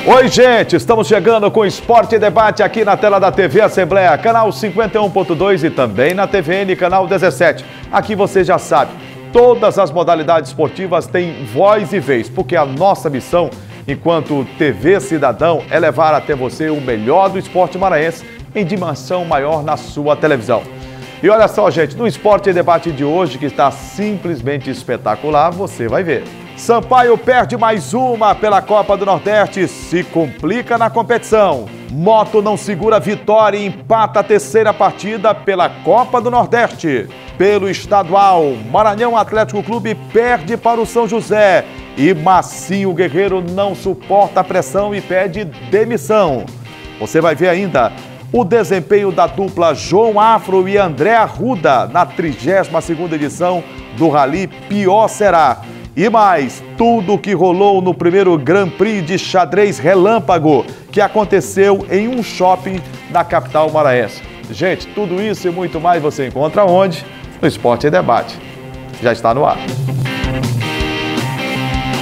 Oi, gente, estamos chegando com Esporte e Debate aqui na tela da TV Assembleia, canal 51.2 e também na TVN, canal 17. Aqui você já sabe, todas as modalidades esportivas têm voz e vez, porque a nossa missão, enquanto TV Cidadão, é levar até você o melhor do esporte maranhense em dimensão maior na sua televisão. E olha só, gente, no Esporte e Debate de hoje, que está simplesmente espetacular, você vai ver. Sampaio perde mais uma pela Copa do Nordeste, se complica na competição. Moto não segura vitória e empata a terceira partida pela Copa do Nordeste. Pelo estadual, Maranhão Atlético Clube perde para o São José. E Massinho Guerreiro não suporta a pressão e pede demissão. Você vai ver ainda o desempenho da dupla João Afro e André Arruda na 32ª edição do Rally Pior Será. E mais, tudo o que rolou no primeiro Grand Prix de xadrez relâmpago que aconteceu em um shopping na capital maranhense. Gente, tudo isso e muito mais você encontra onde? No Esporte e Debate. Já está no ar.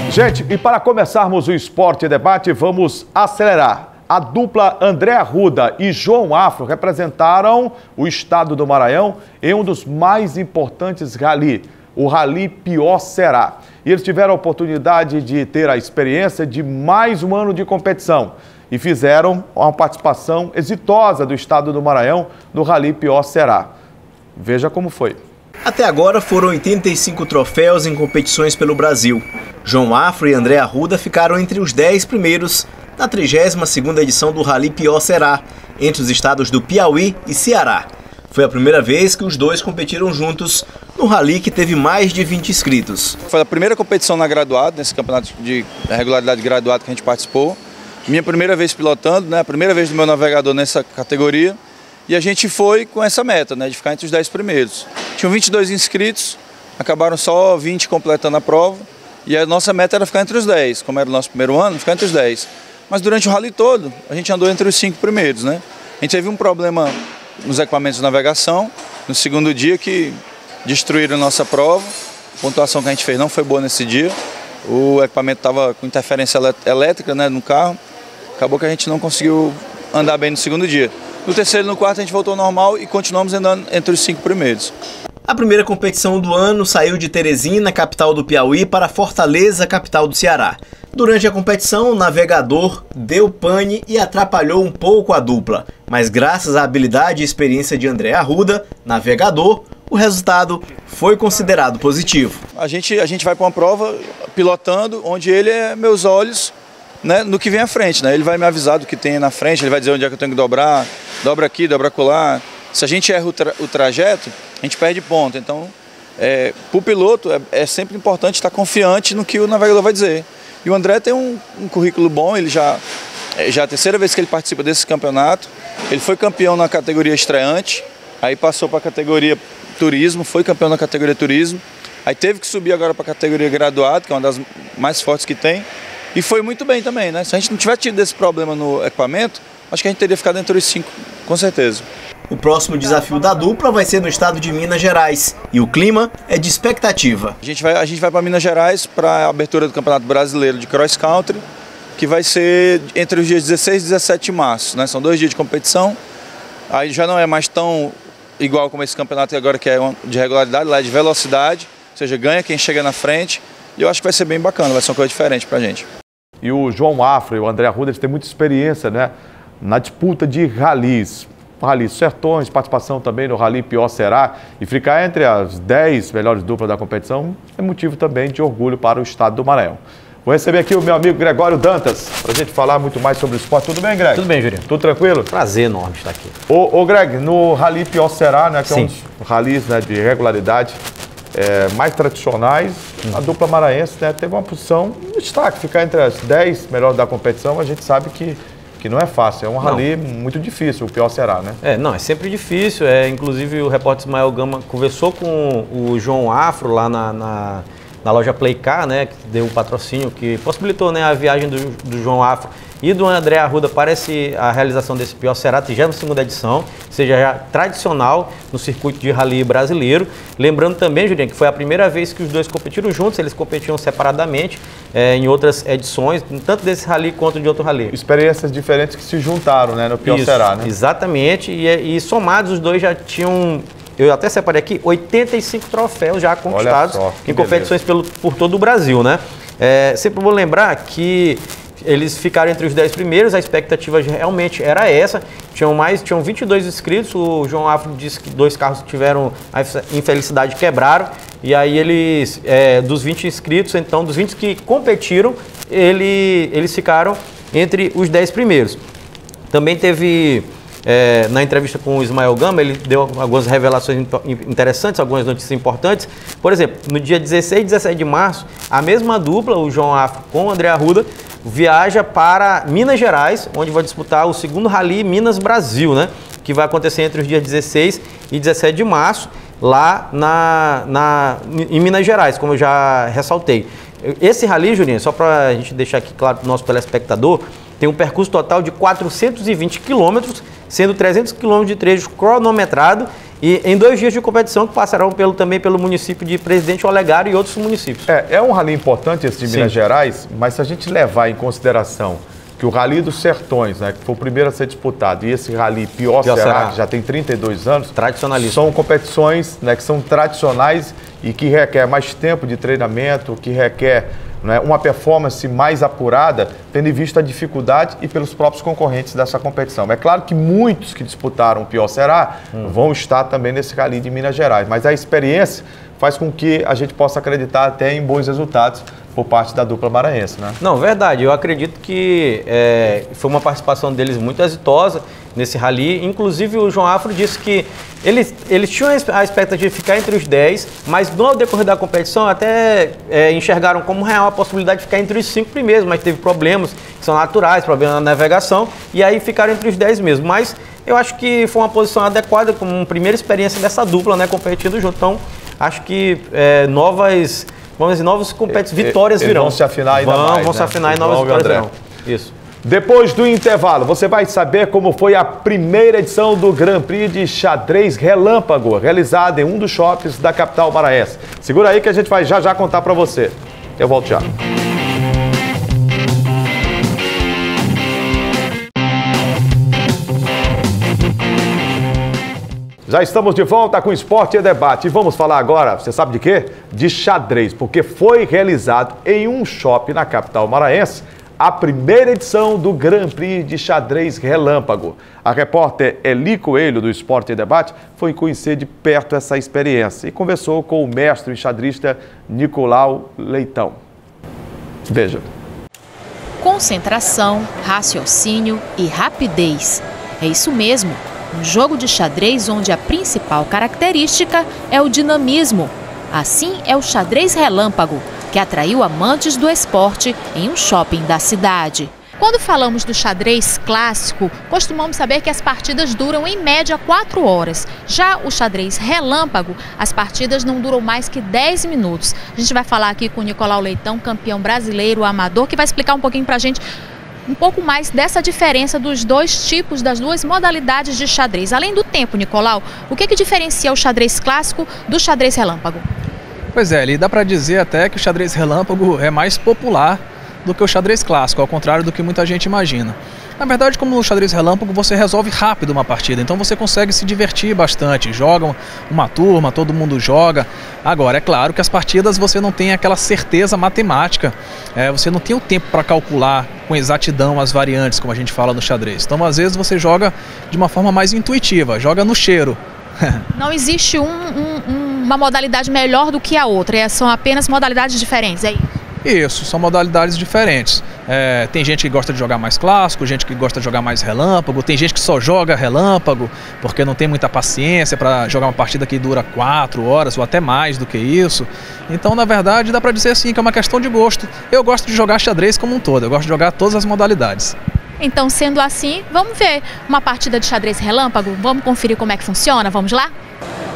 Gente, e para começarmos o Esporte e Debate, vamos acelerar. A dupla André Arruda e João Afro representaram o estado do Maranhão em um dos mais importantes rally, o Rally Pior Será. E eles tiveram a oportunidade de ter a experiência de mais um ano de competição e fizeram uma participação exitosa do estado do Maranhão no Rally Pior Será. Veja como foi. Até agora foram 85 troféus em competições pelo Brasil. João Afro e André Arruda ficaram entre os 10 primeiros na 32ª edição do Rally Pior Será, entre os estados do Piauí e Ceará. Foi a primeira vez que os dois competiram juntos no rally que teve mais de 20 inscritos. Foi a primeira competição na graduado, nesse campeonato de regularidade graduado que a gente participou. Minha primeira vez pilotando, né? A primeira vez do meu navegador nessa categoria. E a gente foi com essa meta, né? De ficar entre os 10 primeiros. Tinham 22 inscritos, acabaram só 20 completando a prova. E a nossa meta era ficar entre os 10, como era o nosso primeiro ano, ficar entre os 10. Mas durante o rally todo, a gente andou entre os 5 primeiros, né? A gente teve um problema nos equipamentos de navegação, no segundo dia, que destruíram a nossa prova. A pontuação que a gente fez não foi boa nesse dia. O equipamento estava com interferência elétrica, né, no carro. Acabou que a gente não conseguiu andar bem no segundo dia. No terceiro e no quarto a gente voltou ao normal e continuamos andando entre os 5 primeiros. A primeira competição do ano saiu de Teresina, capital do Piauí, para Fortaleza, capital do Ceará. Durante a competição, o navegador deu pane e atrapalhou um pouco a dupla. Mas graças à habilidade e experiência de André Arruda, navegador, o resultado foi considerado positivo. A gente vai para uma prova pilotando, onde ele é meus olhos, né, no que vem à frente, né? Ele vai me avisar do que tem na frente, ele vai dizer onde é que eu tenho que dobrar, dobra aqui, dobra acolá. Se a gente erra o trajeto, a gente perde ponto. Então, para o piloto, é sempre importante estar confiante no que o navegador vai dizer. E o André tem um currículo bom, ele já é a terceira vez que ele participa desse campeonato. Ele foi campeão na categoria estreante, aí passou para a categoria turismo, foi campeão na categoria turismo. Aí teve que subir agora para a categoria graduado, que é uma das mais fortes que tem. E foi muito bem também, né? Se a gente não tiver tido esse problema no equipamento, acho que a gente teria ficado entre os 5, com certeza. O próximo desafio da dupla vai ser no estado de Minas Gerais e o clima é de expectativa. A gente vai para Minas Gerais para a abertura do Campeonato Brasileiro de Cross Country, que vai ser entre os dias 16 e 17 de março, né? São 2 dias de competição. Aí já não é mais tão igual como esse campeonato agora, que é de regularidade, lá é de velocidade, ou seja, ganha quem chega na frente. E eu acho que vai ser bem bacana, vai ser uma coisa diferente para a gente. E o João Afro e o André Arruda, eles têm muita experiência, né, na disputa de rallies. Rally Sertões, participação também no Rally Pior Será, e ficar entre as 10 melhores duplas da competição é motivo também de orgulho para o estado do Maranhão. Vou receber aqui o meu amigo Gregório Dantas, para a gente falar muito mais sobre o esporte. Tudo bem, Greg? Tudo bem, Jurinho. Tudo tranquilo? Prazer enorme estar aqui. Ô Greg, no Rally Pior Será, né, que é um dos rallies, né, de regularidade mais tradicionais, a dupla maranhense, né, teve uma posição de destaque, ficar entre as 10 melhores da competição. A gente sabe que não é fácil, é um rally muito difícil, o Pior Será, né? É sempre difícil, inclusive o repórter Ismael Gama conversou com o João Afro lá na loja Playcar, né, que deu o patrocínio, que possibilitou, né, a viagem do João Afro e do André Arruda para a realização desse Pior Será, 32ª edição, ou seja, já tradicional no circuito de rally brasileiro. Lembrando também, Julinho, que foi a primeira vez que os dois competiram juntos, eles competiam separadamente em outras edições, tanto desse rally quanto de outro rally. Experiências diferentes que se juntaram, né, no Pior Será, né? Exatamente, e somados os dois já tinham... Eu até separei aqui 85 troféus já conquistados em competições por todo o Brasil, né? Sempre vou lembrar que eles ficaram entre os 10 primeiros, a expectativa realmente era essa. Tinham 22 inscritos, o João Afro disse que 2 carros tiveram a infelicidade, quebraram. E aí eles, dos 20 inscritos, então, dos 20 que competiram, eles ficaram entre os 10 primeiros. Também teve... na entrevista com o Ismael Gama, ele deu algumas revelações interessantes, algumas notícias importantes. Por exemplo, no dia 16 e 17 de março, a mesma dupla, o João Afro com o André Arruda, viaja para Minas Gerais, onde vai disputar o segundo Rally Minas Brasil, né? Que vai acontecer entre os dias 16 e 17 de março, lá em Minas Gerais, como eu já ressaltei. Esse Rally, Julinho, só para a gente deixar aqui claro para o nosso telespectador, tem um percurso total de 420 quilômetros, sendo 300 quilômetros de trecho cronometrado e em 2 dias de competição que passarão também pelo município de Presidente Olegário e outros municípios. É um rally importante esse de Minas Gerais, mas se a gente levar em consideração que o Rally dos Sertões, né, que foi o primeiro a ser disputado, e esse Rally Pior Será, que já tem 32 anos, tradicionalista, são competições, né, que são tradicionais e que requer mais tempo de treinamento, que requer, né, uma performance mais apurada, tendo em vista a dificuldade e pelos próprios concorrentes dessa competição. É claro que muitos que disputaram o Pior Será vão estar também nesse Rally de Minas Gerais, mas a experiência faz com que a gente possa acreditar até em bons resultados por parte da dupla maranhense, né? Não, verdade. Eu acredito que foi uma participação deles muito exitosa nesse rally. Inclusive, o João Afro disse que eles tinham a expectativa de ficar entre os 10, mas no decorrer da competição até enxergaram como real a possibilidade de ficar entre os 5 primeiros, mas teve problemas que são naturais, problemas na navegação, e aí ficaram entre os 10 mesmo. Mas eu acho que foi uma posição adequada, como uma primeira experiência dessa dupla, né, competindo junto. Então, acho que novas vitórias virão. Vão se afinar ainda mais. Vão se afinar e novas vitórias virão. Isso. Depois do intervalo, você vai saber como foi a primeira edição do Grand Prix de Xadrez Relâmpago, realizada em um dos shoppings da capital maranhense. Segura aí que a gente vai já contar para você. Eu volto já. Já estamos de volta com o Esporte e Debate. E vamos falar agora, você sabe de quê? De xadrez, porque foi realizado em um shopping na capital maranhense a primeira edição do Grand Prix de Xadrez Relâmpago. A repórter Eli Coelho, do Esporte e Debate, foi conhecer de perto essa experiência e conversou com o mestre xadrista Nicolau Leitão. Veja. Concentração, raciocínio e rapidez. É isso mesmo. Um jogo de xadrez onde a principal característica é o dinamismo. Assim é o xadrez relâmpago, que atraiu amantes do esporte em um shopping da cidade. Quando falamos do xadrez clássico, costumamos saber que as partidas duram em média 4 horas. Já o xadrez relâmpago, as partidas não duram mais que 10 minutos. A gente vai falar aqui com o Nicolau Leitão, campeão brasileiro amador, que vai explicar um pouquinho pra gente um pouco mais dessa diferença dos dois tipos, das duas modalidades de xadrez. Além do tempo, Nicolau, o que diferencia o xadrez clássico do xadrez relâmpago? Pois é, dá para dizer até que o xadrez relâmpago é mais popular do que o xadrez clássico, ao contrário do que muita gente imagina. Na verdade, como no xadrez relâmpago, você resolve rápido uma partida, então você consegue se divertir bastante. Jogam uma turma, todo mundo joga. Agora, é claro que as partidas você não tem aquela certeza matemática, você não tem o tempo para calcular com exatidão as variantes, como a gente fala no xadrez. Então, às vezes, você joga de uma forma mais intuitiva, joga no cheiro. Não existe uma modalidade melhor do que a outra, são apenas modalidades diferentes, é isso? Isso, são modalidades diferentes. Tem gente que gosta de jogar mais clássico, gente que gosta de jogar mais relâmpago, tem gente que só joga relâmpago porque não tem muita paciência para jogar uma partida que dura 4 horas ou até mais do que isso. Então, na verdade, dá para dizer assim que é uma questão de gosto. Eu gosto de jogar xadrez como um todo, eu gosto de jogar todas as modalidades. Então, sendo assim, vamos ver uma partida de xadrez relâmpago? Vamos conferir como é que funciona? Vamos lá?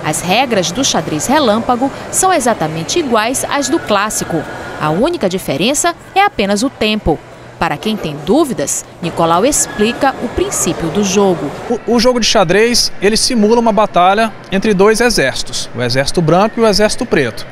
As regras do xadrez relâmpago são exatamente iguais às do clássico. A única diferença é apenas o tempo. Para quem tem dúvidas, Nicolau explica o princípio do jogo. O jogo de xadrez, ele simula uma batalha entre dois exércitos, o exército branco e o exército preto.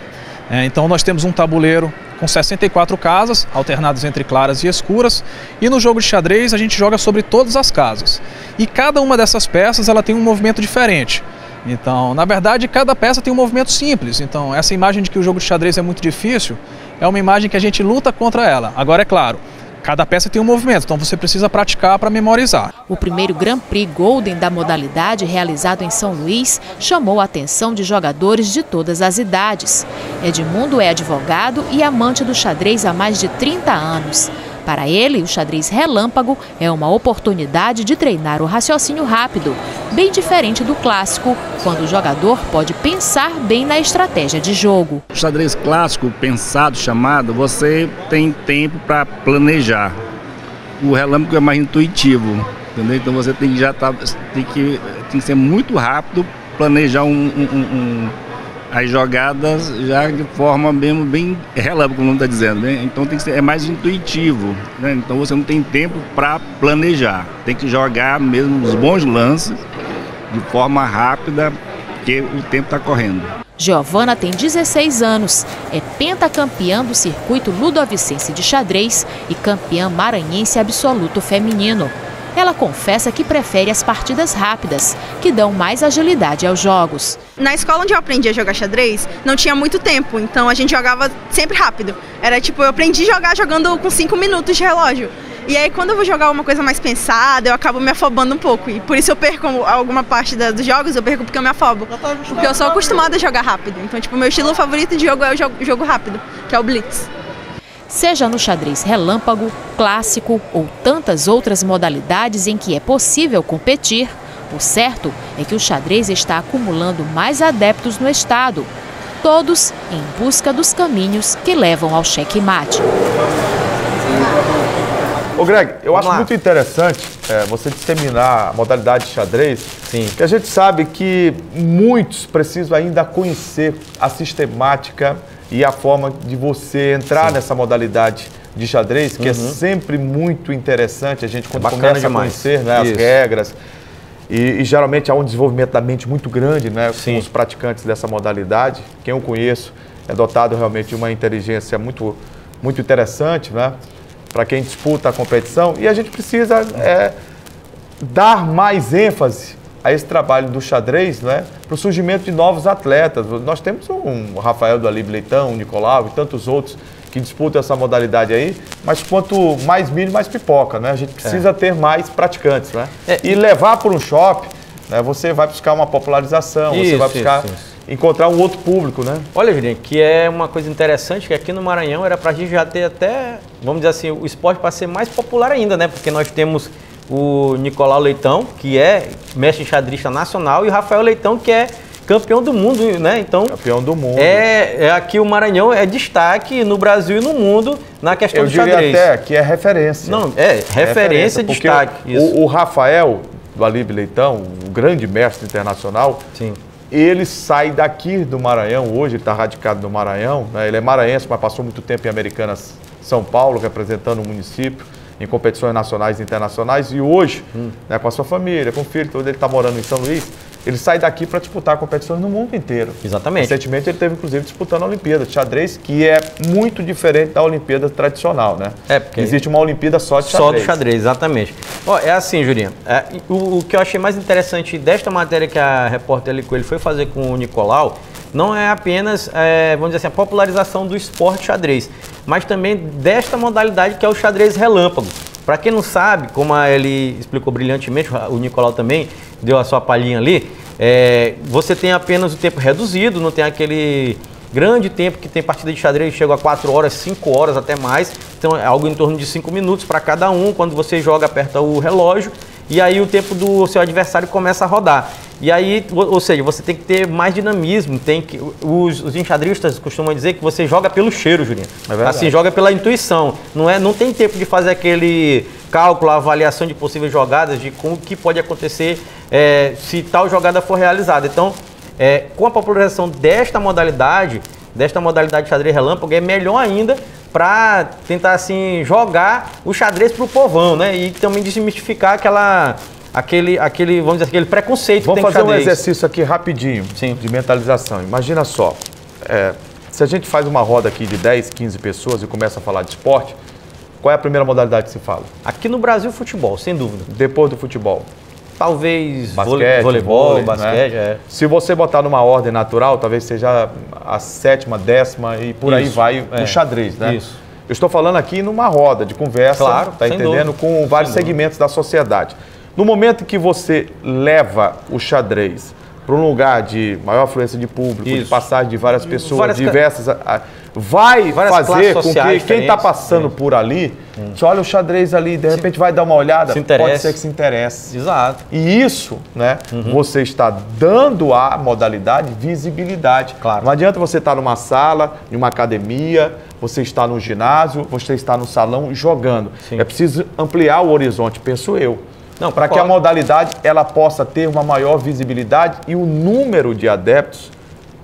Então nós temos um tabuleiro com 64 casas, alternadas entre claras e escuras, e no jogo de xadrez a gente joga sobre todas as casas. E cada uma dessas peças ela tem um movimento diferente. Então, na verdade, cada peça tem um movimento simples. Então, essa imagem de que o jogo de xadrez é muito difícil é uma imagem que a gente luta contra ela. Agora, é claro, cada peça tem um movimento, então você precisa praticar para memorizar. O primeiro Grand Prix Golden da modalidade, realizado em São Luís, chamou a atenção de jogadores de todas as idades. Edmundo é advogado e amante do xadrez há mais de 30 anos. Para ele, o xadrez relâmpago é uma oportunidade de treinar o raciocínio rápido, bem diferente do clássico, quando o jogador pode pensar bem na estratégia de jogo. O xadrez clássico, pensado, chamado, você tem tempo para planejar. O relâmpago é mais intuitivo, entendeu? Então você tem que ser muito rápido, planejar as jogadas já de forma mesmo bem relâmpago, como está dizendo, né? Então tem que ser, é mais intuitivo, né? Então você não tem tempo para planejar, tem que jogar mesmo os bons lances de forma rápida, porque o tempo está correndo. Giovana tem 16 anos, é pentacampeã do circuito ludovicense de xadrez e campeã maranhense absoluto feminino. Ela confessa que prefere as partidas rápidas, que dão mais agilidade aos jogos. Na escola onde eu aprendi a jogar xadrez, não tinha muito tempo, então a gente jogava sempre rápido. Era tipo, eu aprendi a jogar jogando com 5 minutos de relógio. E aí quando eu vou jogar uma coisa mais pensada, eu acabo me afobando um pouco. E por isso eu perco alguma parte dos jogos, eu perco porque eu me afobo. Porque eu sou acostumada a jogar rápido. Então, tipo, meu estilo favorito de jogo é o jogo rápido, que é o Blitz. Seja no xadrez relâmpago, clássico ou tantas outras modalidades em que é possível competir, o certo é que o xadrez está acumulando mais adeptos no estado, todos em busca dos caminhos que levam ao xeque-mate. Ô Greg, eu acho muito interessante você disseminar a modalidade de xadrez. Sim. Porque a gente sabe que muitos precisam ainda conhecer a sistemática e a forma de você entrar nessa modalidade de xadrez, que é sempre muito interessante. A gente quando começa a conhecer, né, as regras. E geralmente há um desenvolvimento da mente muito grande, né, com os praticantes dessa modalidade. Quem eu conheço é dotado realmente de uma inteligência muito, muito interessante, né, para quem disputa a competição. E a gente precisa dar mais ênfase a esse trabalho do xadrez, né, para o surgimento de novos atletas. Nós temos o Rafael do Alibe Leitão, o Nicolau e tantos outros que disputam essa modalidade aí, mas quanto mais milho, mais pipoca, né? A gente precisa ter mais praticantes, né? E levar para um shopping, né, você vai buscar uma popularização, você vai buscar encontrar um outro público, né? Olha, Julinho, que é uma coisa interessante, que aqui no Maranhão era para a gente já ter até, vamos dizer assim, o esporte para ser mais popular ainda, né? Porque nós temos o Nicolau Leitão, que é mestre xadrista nacional, e o Rafael Leitão, que é campeão do mundo, né? Então, campeão do mundo. Aqui o Maranhão é destaque no Brasil e no mundo na questão do xadrez. Eu diria até que é referência. Não, referência, destaque. O Rafael do Alibe Leitão, o grande mestre internacional, ele sai daqui do Maranhão, hoje ele está radicado no Maranhão, né? Ele é maranhense, mas passou muito tempo em Americanas, São Paulo, representando o município em competições nacionais e internacionais, e hoje, né, com a sua família, com o filho, todo ele está morando em São Luís, ele sai daqui para disputar competições no mundo inteiro. Exatamente. Recentemente ele esteve, inclusive, disputando a Olimpíada de xadrez, que é muito diferente da Olimpíada tradicional, né? Porque existe uma Olimpíada só de xadrez. Só do xadrez, exatamente. É assim, Julinho, o que eu achei mais interessante desta matéria que a repórter Eli Coelho foi fazer com o Nicolau, não é apenas, vamos dizer assim, a popularização do esporte xadrez, mas também desta modalidade que é o xadrez relâmpago. Para quem não sabe, como ele explicou brilhantemente, o Nicolau também deu a sua palhinha ali, você tem apenas o tempo reduzido, não tem aquele grande tempo que tem partida de xadrez, chega a 4 horas, 5 horas, até mais. Então é algo em torno de 5 minutos para cada um. Quando você joga, aperta o relógio e aí o tempo do seu adversário começa a rodar. E aí, ou seja, você tem que ter mais dinamismo, os enxadristas costumam dizer que você joga pelo cheiro, Julinho. Assim, joga pela intuição. Não tem tempo de fazer aquele cálculo, avaliação de possíveis jogadas, de como que pode acontecer se tal jogada for realizada. Então, com a popularização desta modalidade de xadrez relâmpago, é melhor ainda para tentar assim jogar o xadrez pro povão, né? E também desmistificar aquele vamos dizer, aquele preconceito. Vamos que tem fazer com um exercício aqui rapidinho. Sim. De mentalização. Imagina só, se a gente faz uma roda aqui de 10, 15 pessoas e começa a falar de esporte, qual é a primeira modalidade que se fala? Aqui no Brasil, futebol, sem dúvida. Depois do futebol? Talvez basquete, voleibol, basquete, né? Se você botar numa ordem natural, talvez seja a 7ª, 10ª e por aí vai o xadrez, né? Isso. Eu estou falando aqui numa roda de conversa, claro, tá entendendo? dúvida. Com vários segmentos da sociedade. No momento que você leva o xadrez para um lugar de maior afluência de público, de passagem de várias pessoas, diversas... Vai fazer com que quem está passando por ali, que olha o xadrez ali, de repente vai dar uma olhada, pode ser que se interesse. Exato. E isso, né, você está dando à modalidade visibilidade. Claro. Não adianta você estar numa sala, em uma academia, você está no ginásio, você está no salão jogando. Sim. É preciso ampliar o horizonte, penso eu. Para que a modalidade ela possa ter uma maior visibilidade e o número de adeptos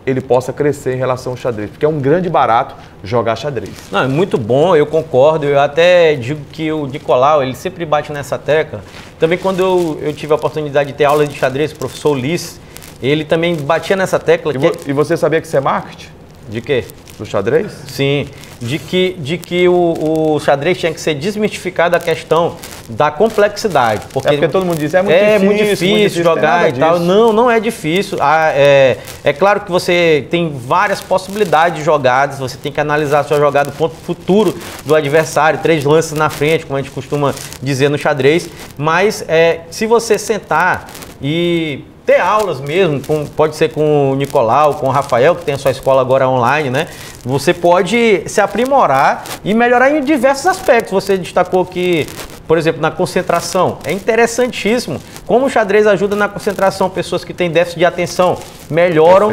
ele possa crescer em relação ao xadrez, porque é um grande barato jogar xadrez. Não, é muito bom, eu concordo, eu até digo que o Nicolau, ele sempre bate nessa tecla. Também quando eu tive a oportunidade de ter aula de xadrez, o professor Ulisses, ele também batia nessa tecla. E você sabia que isso é marketing? De quê? Do xadrez? Sim, de que o xadrez tinha que ser desmistificado a questão da complexidade. Porque todo mundo diz, é muito difícil jogar e tal. Não é difícil. É claro que você tem várias possibilidades de jogadas, você tem que analisar a sua jogada, o ponto futuro do adversário, 3 lances na frente, como a gente costuma dizer no xadrez. Mas se você sentar e ter aulas mesmo, pode ser com o Nicolau, com o Rafael, que tem a sua escola agora online, né? Você pode se aprimorar e melhorar em diversos aspectos. Você destacou que, por exemplo, na concentração. É interessantíssimo como o xadrez ajuda na concentração. Pessoas que têm déficit de atenção melhoram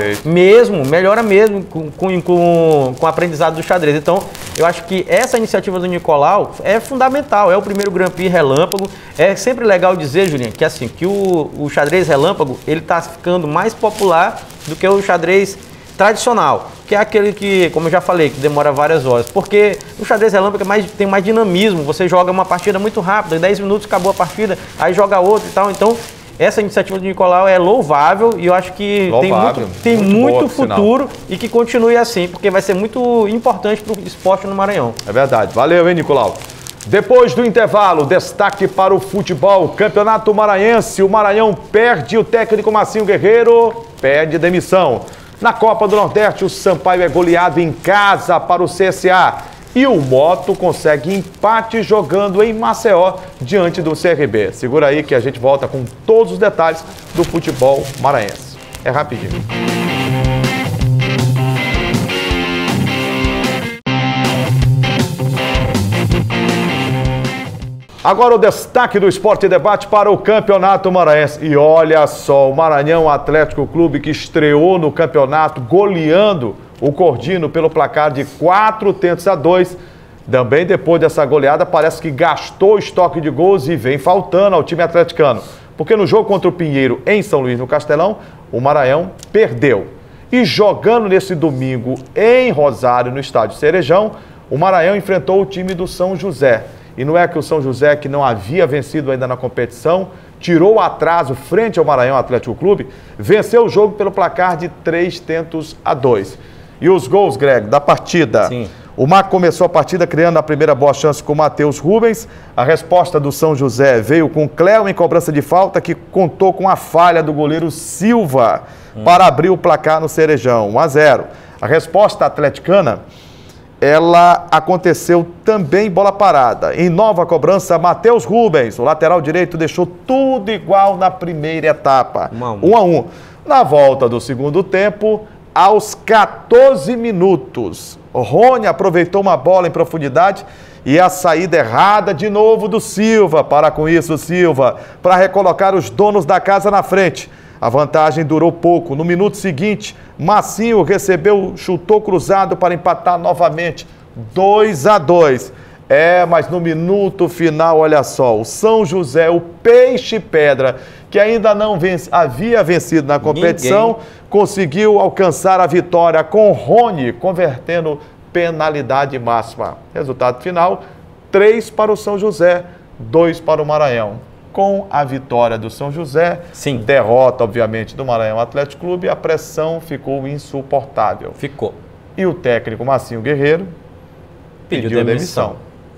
melhora mesmo com o aprendizado do xadrez. Então, eu acho que essa iniciativa do Nicolau é fundamental. É o primeiro Grand Prix Relâmpago. É sempre legal dizer, Julinho, que assim, que o xadrez Relâmpago, ele está ficando mais popular do que o xadrez tradicional, que é aquele que, como eu já falei, que demora várias horas, porque o xadrez relâmpago tem mais dinamismo, você joga uma partida muito rápida, em 10 minutos acabou a partida, aí joga outra e tal. Então, essa iniciativa do Nicolau é louvável e eu acho que tem muito futuro e que continue assim, porque vai ser muito importante para o esporte no Maranhão. É verdade. Valeu, hein, Nicolau? Depois do intervalo, destaque para o futebol, Campeonato Maranhense, o Maranhão perde, o técnico Massinho Guerreiro pede demissão. Na Copa do Nordeste, o Sampaio é goleado em casa para o CSA. E o Moto consegue empate jogando em Maceió diante do CRB. Segura aí que a gente volta com todos os detalhes do futebol maranhense. É rapidinho. Agora o destaque do Esporte Debate para o Campeonato Maranhense. E olha só, o Maranhão Atlético Clube que estreou no campeonato goleando o Cordino pelo placar de 4-2. Também depois dessa goleada parece que gastou o estoque de gols e vem faltando ao time atleticano. Porque no jogo contra o Pinheiro em São Luís, no Castelão, o Maranhão perdeu. E jogando nesse domingo em Rosário, no estádio Cerejão, o Maranhão enfrentou o time do São José. E não é que o São José, que não havia vencido ainda na competição, tirou o atraso frente ao Maranhão Atlético Clube, venceu o jogo pelo placar de 3-2. E os gols, Greg, da partida. Sim. O Marco começou a partida criando a primeira boa chance com o Matheus Rubens. A resposta do São José veio com o Cléo em cobrança de falta, que contou com a falha do goleiro Silva para abrir o placar no Cerejão, 1-0. A resposta atleticana, ela aconteceu também bola parada. Em nova cobrança, Matheus Rubens, o lateral direito, deixou tudo igual na primeira etapa. 1-1. Na volta do segundo tempo, aos 14 minutos, Rony aproveitou uma bola em profundidade e a saída errada de novo do Silva. Para com isso, Silva, para recolocar os donos da casa na frente. A vantagem durou pouco. No minuto seguinte, Massinho recebeu, chutou cruzado para empatar novamente. 2-2. Mas no minuto final, olha só, o São José, o Peixe Pedra, que ainda não havia vencido na competição, conseguiu alcançar a vitória com Rony, convertendo penalidade máxima. Resultado final, 3 para o São José, 2 para o Maranhão. Com a vitória do São José, sim, derrota, obviamente, do Maranhão Atlético Clube, a pressão ficou insuportável. Ficou. E o técnico Marcinho Guerreiro pediu demissão.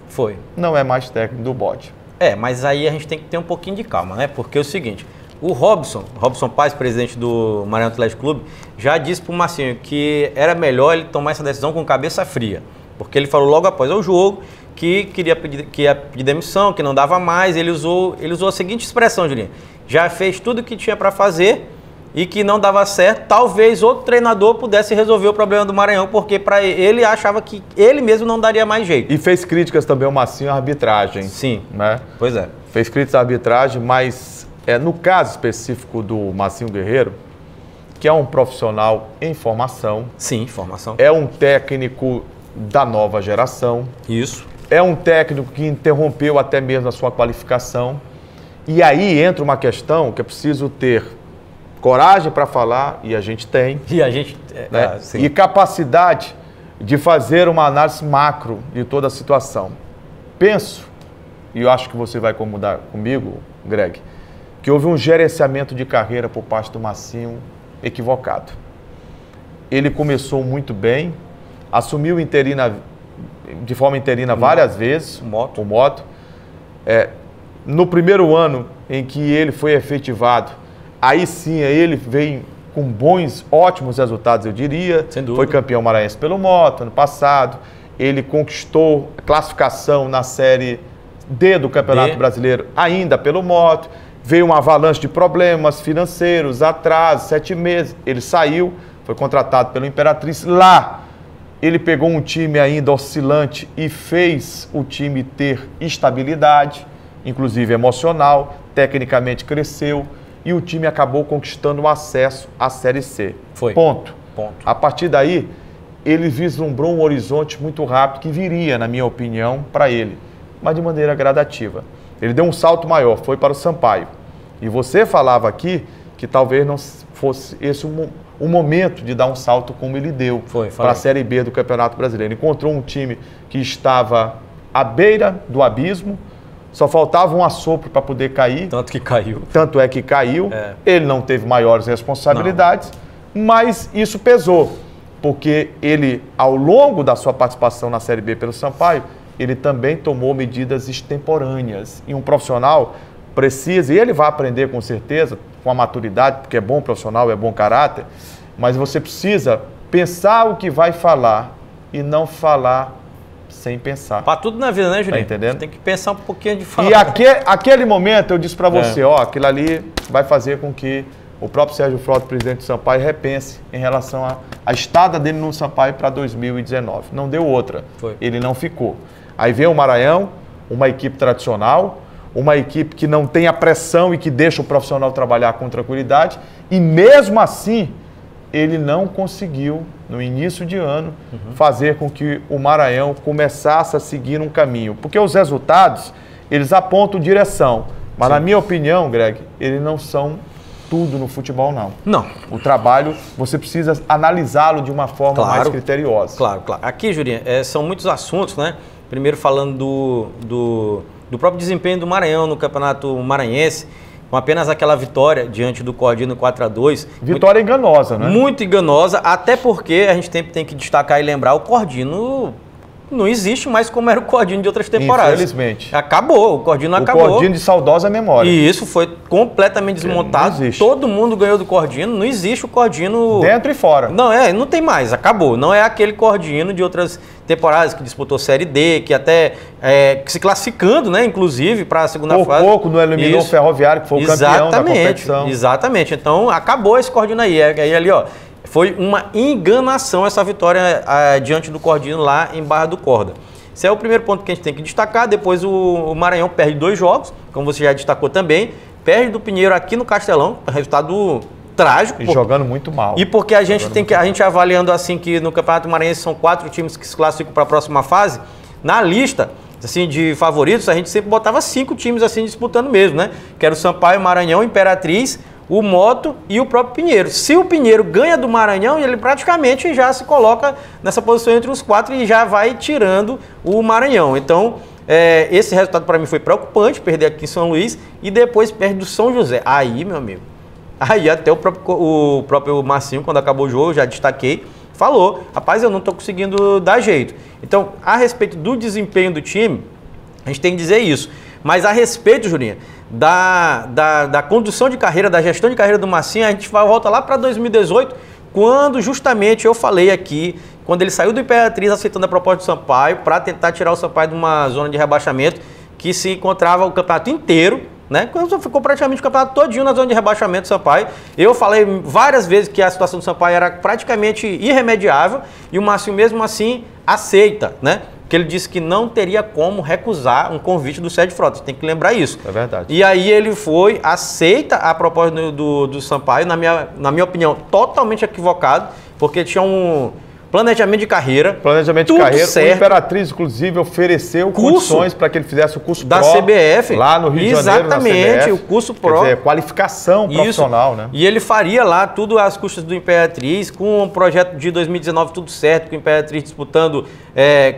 Foi. Não é mais técnico do Bode. Mas aí a gente tem que ter um pouquinho de calma, né? Porque é o seguinte, o Robson Paz, presidente do Maranhão Atlético Clube, já disse pro Marcinho que era melhor ele tomar essa decisão com cabeça fria. Porque ele falou logo após o jogo que ia pedir demissão, que não dava mais. Ele usou a seguinte expressão, Julinho: já fez tudo o que tinha para fazer e que não dava certo. Talvez outro treinador pudesse resolver o problema do Maranhão, porque para ele achava que ele mesmo não daria mais jeito. E fez críticas também ao Marcinho à arbitragem. Sim, né? Pois é. Fez críticas à arbitragem, mas no caso específico do Marcinho Guerreiro, que é um profissional em formação. Sim, formação. É um técnico da nova geração. Isso. É um técnico que interrompeu até mesmo a sua qualificação. E aí entra uma questão que é preciso ter coragem para falar, e a gente tem. E a gente... né? E capacidade de fazer uma análise macro de toda a situação. Penso, e eu acho que você vai concordar comigo, Greg, que houve um gerenciamento de carreira por parte do Marcinho equivocado. Ele começou muito bem, assumiu de forma interina várias vezes, o Moto. No primeiro ano em que ele foi efetivado, aí sim ele veio com ótimos resultados, eu diria. Sem dúvida. Foi campeão maranhense pelo Moto ano passado. Ele conquistou classificação na Série D do Campeonato Brasileiro ainda pelo Moto. Veio uma avalanche de problemas financeiros, atrasos, 7 meses. Ele saiu, foi contratado pelo Imperatriz. Lá, ele pegou um time ainda oscilante e fez o time ter estabilidade, inclusive emocional, tecnicamente cresceu e o time acabou conquistando o acesso à Série C. Foi. Ponto. A partir daí, ele vislumbrou um horizonte muito rápido que viria, na minha opinião, para ele, mas de maneira gradativa. Ele deu um salto maior, foi para o Sampaio. E você falava aqui que talvez não fosse esse o momento de dar um salto como ele deu para a Série B do Campeonato Brasileiro. Ele encontrou um time que estava à beira do abismo, só faltava um assopro para poder cair. Tanto que caiu. Tanto é que caiu. Ele não teve maiores responsabilidades, mas isso pesou, porque ele, ao longo da sua participação na Série B pelo Sampaio, ele também tomou medidas extemporâneas. E um profissional precisa, e ele vai aprender com certeza, com a maturidade, porque é bom profissional, é bom caráter, mas você precisa pensar o que vai falar e não falar sem pensar. Para tudo na vida, né, Julinho? Tá entendendo? Você tem que pensar um pouquinho de falar. E aquele momento eu disse para você, aquilo ali vai fazer com que o próprio Sérgio Frota, presidente do Sampaio, repense em relação à estada dele no Sampaio para 2019. Não deu outra. Ele não ficou. Aí vem o Maranhão, uma equipe tradicional, uma equipe que não tem a pressão e que deixa o profissional trabalhar com tranquilidade, e mesmo assim ele não conseguiu, no início de ano, fazer com que o Maranhão começasse a seguir um caminho. Porque os resultados, eles apontam direção, mas na minha opinião, Greg, eles não são tudo no futebol, não. Não. O trabalho, você precisa analisá-lo de uma forma mais criteriosa. Claro. Aqui, Julinho, são muitos assuntos, né? Primeiro falando do próprio desempenho do Maranhão no Campeonato Maranhense, com apenas aquela vitória diante do Cordino 4-2. Vitória enganosa, né? Muito enganosa, até porque a gente tem que destacar e lembrar, o Cordino não existe mais como era o Cordino de outras temporadas. Infelizmente. Acabou, o Cordino acabou. O Cordino de saudosa memória. E isso foi completamente desmontado. Todo mundo ganhou do Cordino, não existe o Cordino... Dentro e fora. Não tem mais, acabou. Não é aquele Cordino de outras temporadas que disputou Série D, que até se classificando, né, inclusive, para a segunda fase. Por pouco não eliminou o Ferroviário, que foi o campeão da competição. Exatamente. Então, acabou esse Cordino aí. Aí ali, ó, foi uma enganação essa vitória diante do Cordino lá em Barra do Corda. Esse é o primeiro ponto que a gente tem que destacar. Depois o Maranhão perde 2 jogos, como você já destacou também. Perde do Pinheiro aqui no Castelão, resultado trágico. E jogando muito mal. E porque a gente avaliando assim que no Campeonato Maranhense são 4 times que se classificam para a próxima fase, na lista assim, de favoritos, a gente sempre botava 5 times assim disputando mesmo, né? Que era o Sampaio, Maranhão, Imperatriz, o Moto e o próprio Pinheiro. Se o Pinheiro ganha do Maranhão, ele praticamente já se coloca nessa posição entre os 4 e já vai tirando o Maranhão. Então, esse resultado para mim foi preocupante, perder aqui em São Luís e depois perde do São José. Aí, meu amigo, aí até o próprio Marcinho, quando acabou o jogo, já destaquei, falou, rapaz, eu não estou conseguindo dar jeito. Então, a respeito do desempenho do time, a gente tem que dizer isso. Mas a respeito, Julinha, da condução de carreira, da gestão de carreira do Marcinho, a gente volta lá para 2018, quando justamente eu falei aqui, quando ele saiu do Imperatriz aceitando a proposta do Sampaio para tentar tirar o Sampaio de uma zona de rebaixamento que se encontrava o campeonato inteiro, né? Quando ficou praticamente o campeonato todinho na zona de rebaixamento do Sampaio. Eu falei várias vezes que a situação do Sampaio era praticamente irremediável e o Marcinho mesmo assim aceita, né? Que ele disse que não teria como recusar um convite do Sérgio Frota. Tem que lembrar isso. É verdade. E aí ele aceita a proposta do Sampaio, na minha opinião, totalmente equivocado, porque tinha um planejamento de carreira. Planejamento de carreira. Certo. O Imperatriz, inclusive, ofereceu condições para que ele fizesse o curso da pró CBF. Lá no Rio de Janeiro, exatamente, o curso pró. Quer dizer, qualificação profissional, né? E ele faria lá tudo às custas do Imperatriz, com o projeto de 2019 tudo certo, com o Imperatriz disputando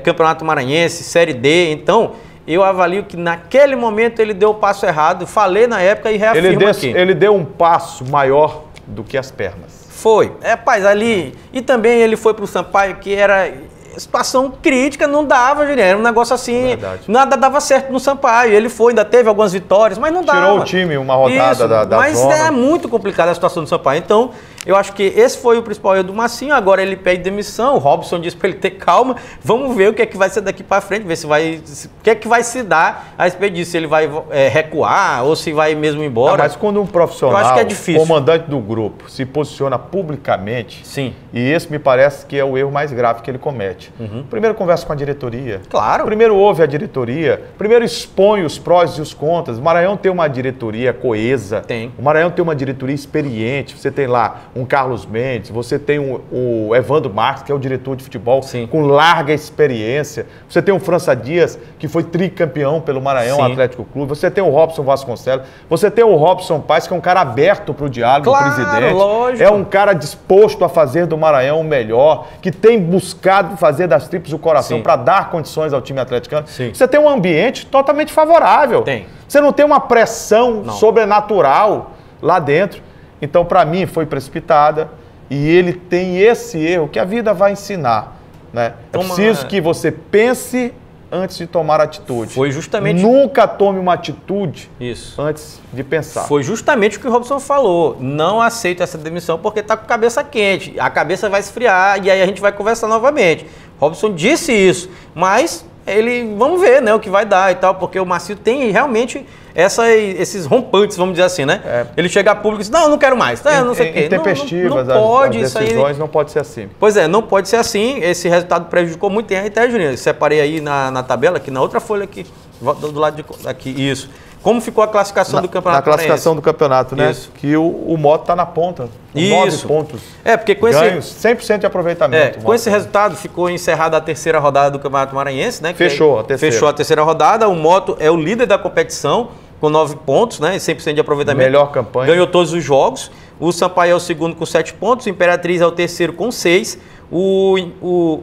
Campeonato Maranhense, Série D. Então, eu avalio que naquele momento ele deu o passo errado. Falei na época e reafirmo aqui. Ele deu um passo maior do que as pernas. Foi. Rapaz, ali... E também ele foi pro Sampaio, que era situação crítica, não dava, Juliano. Era um negócio assim... Verdade. Nada dava certo no Sampaio. Ele foi, ainda teve algumas vitórias, mas não dava. Tirou o time uma rodada da mas zona. É muito complicada a situação do Sampaio. Então, eu acho que esse foi o principal erro do Marcinho. Agora ele pede demissão. O Robson disse para ele ter calma. Vamos ver o que é que vai ser daqui para frente. Ver se vai... O que é que vai se dar a respeito disso. Se ele vai recuar ou se vai mesmo embora. Mas quando um profissional, eu acho que é difícil. Comandante do grupo, se posiciona publicamente... Sim. E esse me parece que é o erro mais grave que ele comete. Primeiro conversa com a diretoria. Claro. Primeiro ouve a diretoria. Primeiro expõe os prós e os contras. O Maranhão tem uma diretoria coesa. Tem. O Maranhão tem uma diretoria experiente. Você tem lá um Carlos Mendes, você tem o Evandro Marques, que é o diretor de futebol, sim, com larga experiência. Você tem o França Dias, que foi tricampeão pelo Maranhão, sim, Atlético Clube. Você tem o Robson Vasconcelos. Você tem o Robson Paes, que é um cara aberto para o diálogo, claro, presidente. Lógico. É um cara disposto a fazer do Maranhão o melhor, que tem buscado fazer das tripas o coração para dar condições ao time atleticano. Sim. Você tem um ambiente totalmente favorável. Tem. Você não tem uma pressão sobrenatural lá dentro. Então, para mim, foi precipitada e ele tem esse erro que a vida vai ensinar, né? É preciso que você pense antes de tomar atitude. Foi justamente... Nunca tome uma atitude isso, antes de pensar. Foi justamente o que o Robson falou. Não aceito essa demissão porque está com a cabeça quente. A cabeça vai esfriar e aí a gente vai conversar novamente. Robson disse isso, mas ele, vamos ver, né, o que vai dar e tal, porque o Marcinho tem realmente esses rompantes, vamos dizer assim, né? Ele chega a público e diz, não quero mais, não sei o quê. Intempestivas, não pode, as decisões não pode ser assim. Pois é, não pode ser assim. Esse resultado prejudicou muito. Tem até, Juninho, separei aí na tabela, aqui na outra folha aqui, do lado aqui, isso. Como ficou a classificação do campeonato? Na classificação do campeonato, né? Isso. Que o Moto está na ponta, com 9 pontos. Porque com ganhos, 100% de aproveitamento. Com esse resultado, ficou encerrada a terceira rodada do Campeonato Maranhense, né? Fechou a terceira. Fechou a terceira rodada. O Moto é o líder da competição, com 9 pontos, né? 100% de aproveitamento. Melhor campanha. Ganhou todos os jogos. O Sampaio é o segundo com 7 pontos. O Imperatriz é o terceiro com 6.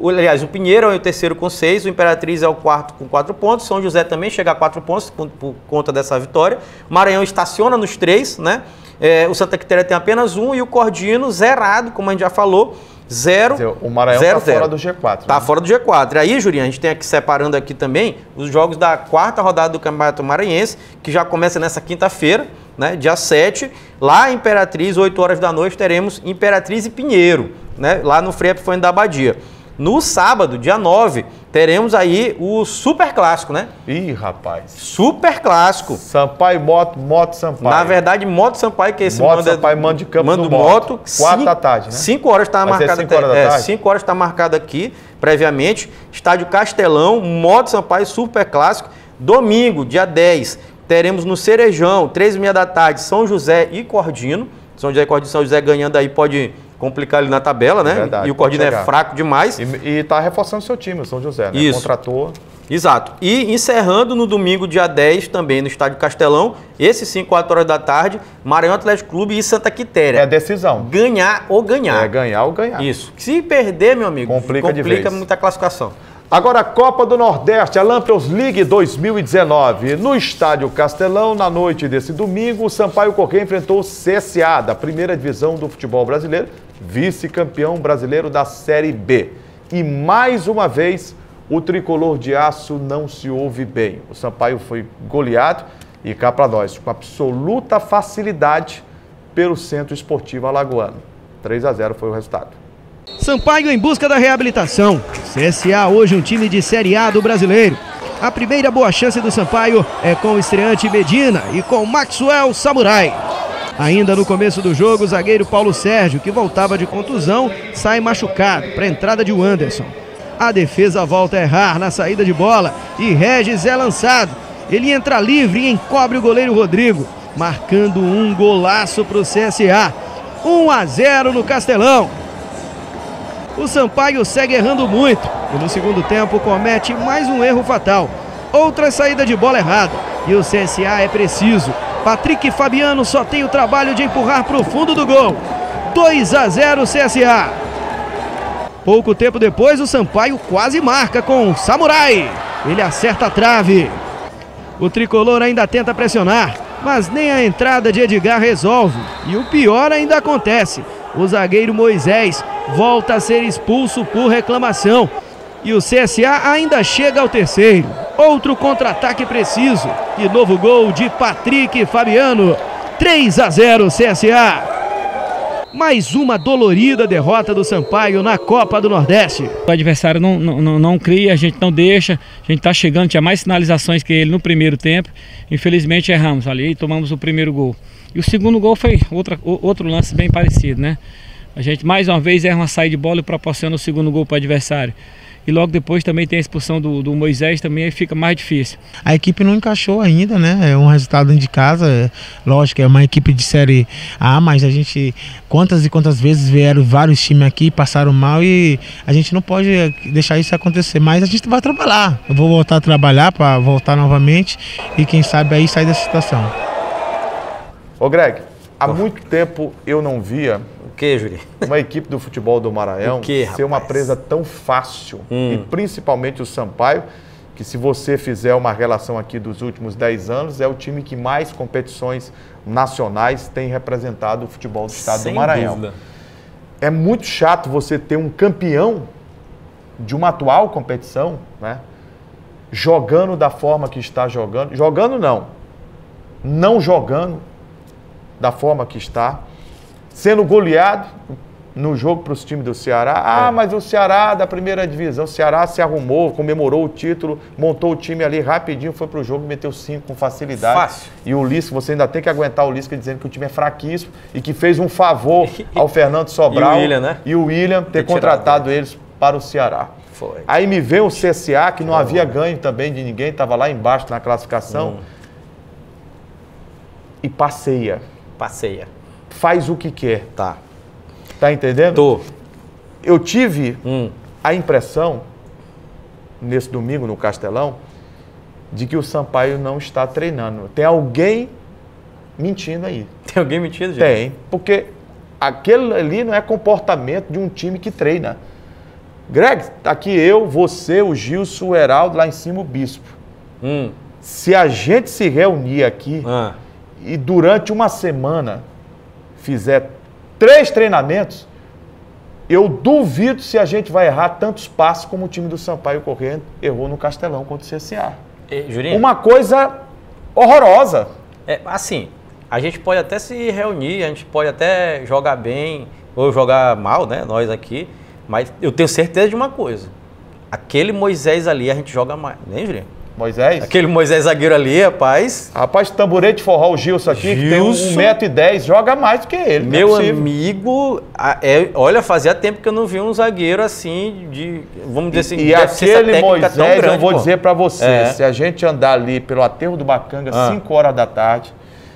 Aliás, o Pinheiro é o terceiro com 6, o Imperatriz é o quarto com 4 pontos, São José também chega a 4 pontos por conta dessa vitória. O Maranhão estaciona nos 3, né? O Santa Quitéria tem apenas 1 e o Cordino zerado, como a gente já falou, 0. O Maranhão está fora do G4. Está fora do G4. E aí, Jurinho, a gente tem aqui separando aqui também os jogos da quarta rodada do Campeonato Maranhense, que já começa nessa quinta-feira, né? Dia 7, lá em Imperatriz, 8 horas da noite, teremos Imperatriz e Pinheiro, né? Lá no Frei Epifânio da Abadia. No sábado, dia 9, teremos aí o Super Clássico, né? Ih, rapaz. Super Clássico. Sampaio, Moto Sampaio. Na verdade, Moto Sampaio, que esse Moto Sampaio, mando de campo do Moto. 4 da tarde, né? 5 horas está marcado. 5 horas da tarde? 5 horas está marcado aqui, previamente. Estádio Castelão, Moto Sampaio, Super Clássico. Domingo, dia 10, teremos no Cerejão, 3h30 da tarde, São José e Cordino. São José e Cordino, São José ganhando aí pode complicar ele na tabela, né? Verdade, e o Cordina é fraco demais. E tá reforçando seu time, o São José, né? Isso. Contratou. Exato. E encerrando no domingo, dia 10, também no Estádio Castelão, esse sim, 4 horas da tarde, Maranhão Atlético Clube e Santa Quitéria. É decisão. Ganhar ou ganhar. É ganhar ou ganhar. Isso. Se perder, meu amigo, complica de vez. muita classificação. Agora, a Copa do Nordeste, a Lampions League 2019. No Estádio Castelão, na noite desse domingo, o Sampaio Corrêa enfrentou o CSA, da primeira divisão do futebol brasileiro, vice-campeão brasileiro da Série B. E mais uma vez, o tricolor de aço não se ouve bem. O Sampaio foi goleado e cá para nós, com absoluta facilidade, pelo Centro Esportivo Alagoano. 3-0 foi o resultado. Sampaio em busca da reabilitação. CSA hoje um time de Série A do Brasileiro. A primeira boa chance do Sampaio é com o estreante Medina e com Maxwell Samurai. Ainda no começo do jogo, o zagueiro Paulo Sérgio, que voltava de contusão, sai machucado para a entrada de Wanderson. A defesa volta a errar na saída de bola e Regis é lançado. Ele entra livre e encobre o goleiro Rodrigo, marcando um golaço para o CSA. 1-0 no Castelão. O Sampaio segue errando muito e no segundo tempo comete mais um erro fatal. Outra saída de bola errada e o CSA é preciso. Patrick Fabiano só tem o trabalho de empurrar para o fundo do gol. 2-0 CSA. Pouco tempo depois o Sampaio quase marca com o Samurai. Ele acerta a trave. O tricolor ainda tenta pressionar, mas nem a entrada de Edgar resolve. E o pior ainda acontece. O zagueiro Moisés volta a ser expulso por reclamação. E o CSA ainda chega ao terceiro. Outro contra-ataque preciso. E novo gol de Patrick Fabiano. 3-0 CSA. Mais uma dolorida derrota do Sampaio na Copa do Nordeste. O adversário não cria, a gente não deixa. A gente está chegando, tinha mais finalizações que ele no primeiro tempo. Infelizmente erramos ali e tomamos o primeiro gol. E o segundo gol foi outro lance bem parecido, né? A gente mais uma vez erra uma saída de bola e proporciona o segundo gol para o adversário. E logo depois também tem a expulsão do Moisés, também aí fica mais difícil. A equipe não encaixou ainda, né? É um resultado dentro de casa, lógico, é uma equipe de Série A, mas a gente, quantas e quantas vezes vieram vários times aqui, passaram mal e a gente não pode deixar isso acontecer. Mas a gente vai trabalhar, eu vou voltar a trabalhar para voltar novamente e quem sabe aí sair dessa situação. Ô Greg, há muito tempo eu não via que, Júlio? Uma equipe do futebol do Maranhão ser uma presa tão fácil. E principalmente o Sampaio, que se você fizer uma relação aqui dos últimos 10 anos, é o time que mais competições nacionais tem representado o futebol do estado do Maranhão. Dúvida. É muito chato você ter um campeão de uma atual competição, né, jogando da forma que está jogando. Jogando não jogando da forma que está. Sendo goleado no jogo para os times do Ceará. Mas o Ceará da primeira divisão, o Ceará se arrumou, comemorou o título, montou o time ali rapidinho, foi para o jogo, meteu 5 com facilidade. Fácil. E o Lisca, você ainda tem que aguentar o Lisca dizendo que o time é fraquíssimo e que fez um favor ao Fernando Sobral e o William ter contratado eles para o Ceará. Foi. Aí me vê o CSA, que não havia ganho também de ninguém, estava lá embaixo na classificação, e passeia. Faz o que quer. Tá entendendo? Tô. Eu tive a impressão, nesse domingo no Castelão, de que o Sampaio não está treinando. Tem alguém mentindo aí. Tem alguém mentindo, gente? Tem, porque aquele ali não é comportamento de um time que treina. Greg, tá aqui eu, você, o Gilson, o Heraldo, lá em cima o Bispo. Se a gente se reunir aqui e durante uma semana fizer 3 treinamentos, eu duvido se a gente vai errar tantos passos como o time do Sampaio Corrêa errou no Castelão contra o CSA. Jurinho? Uma coisa horrorosa. Assim, a gente pode até se reunir, a gente pode até jogar bem ou jogar mal, né, nós aqui, mas eu tenho certeza de uma coisa, aquele Moisés ali a gente joga mais, né, Jurinho? Moisés? Aquele Moisés zagueiro ali, rapaz. Rapaz, tamborete forró, o Gilson aqui, que tem 1,10 m, joga mais do que ele. Meu amigo, olha, fazia tempo que eu não vi um zagueiro assim, vamos dizer assim, e aquele Moisés, eu vou dizer pra você, se a gente andar ali pelo aterro do Bacanga, 5 horas da tarde,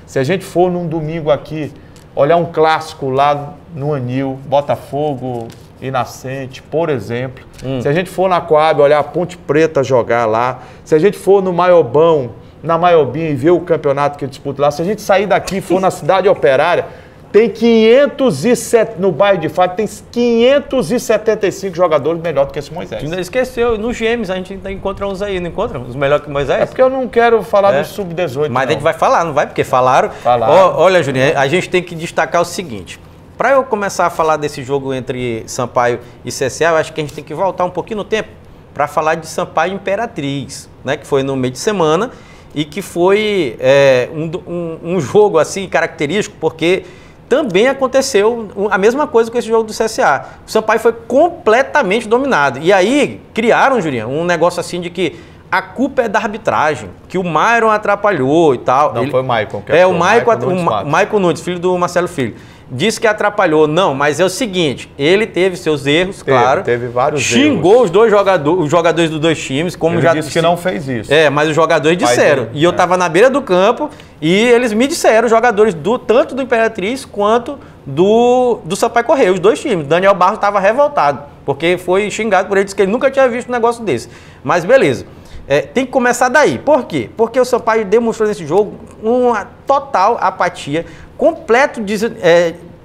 se a gente for num domingo aqui, olhar um clássico lá no Anil, Botafogo e Nascente, por exemplo. Se a gente for na Coab, olhar a Ponte Preta jogar lá, se a gente for no Maiobão, na Maiobinha e ver o campeonato que disputa lá, se a gente sair daqui e for na Cidade Operária, tem 507, no bairro de Fato, tem 575 jogadores melhor do que esse Moisés. Ainda esqueceu, nos Gêmeos a gente ainda encontra uns aí, não encontra? Os melhores que o Moisés? É porque eu não quero falar do Sub-18. Mas a gente vai falar, não vai? Porque falaram. Olha, Juninho, a gente tem que destacar o seguinte. Para eu começar a falar desse jogo entre Sampaio e CSA, eu acho que a gente tem que voltar um pouquinho no tempo para falar de Sampaio e Imperatriz, né? Que foi no meio de semana e que foi um jogo assim característico, porque também aconteceu a mesma coisa com esse jogo do CSA. O Sampaio foi completamente dominado. E aí criaram, Juliano, um negócio assim de que a culpa é da arbitragem, que o Myron atrapalhou e tal. Não, foi o Maicon. O Maicon Nunes, filho do Marcelo Filho. Disse que atrapalhou. Não, mas é o seguinte, ele teve seus erros, claro. Teve vários erros. Xingou os jogadores dos dois times. Como ele já disse que não fez isso. Mas os jogadores disseram. E eu estava na beira do campo e eles me disseram, os jogadores tanto do Imperatriz quanto do Sampaio Correia, os dois times. Daniel Barros estava revoltado, porque foi xingado por ele, disse que ele nunca tinha visto um negócio desse. Mas beleza. Tem que começar daí. Por quê? Porque o Sampaio demonstrou nesse jogo uma total apatia,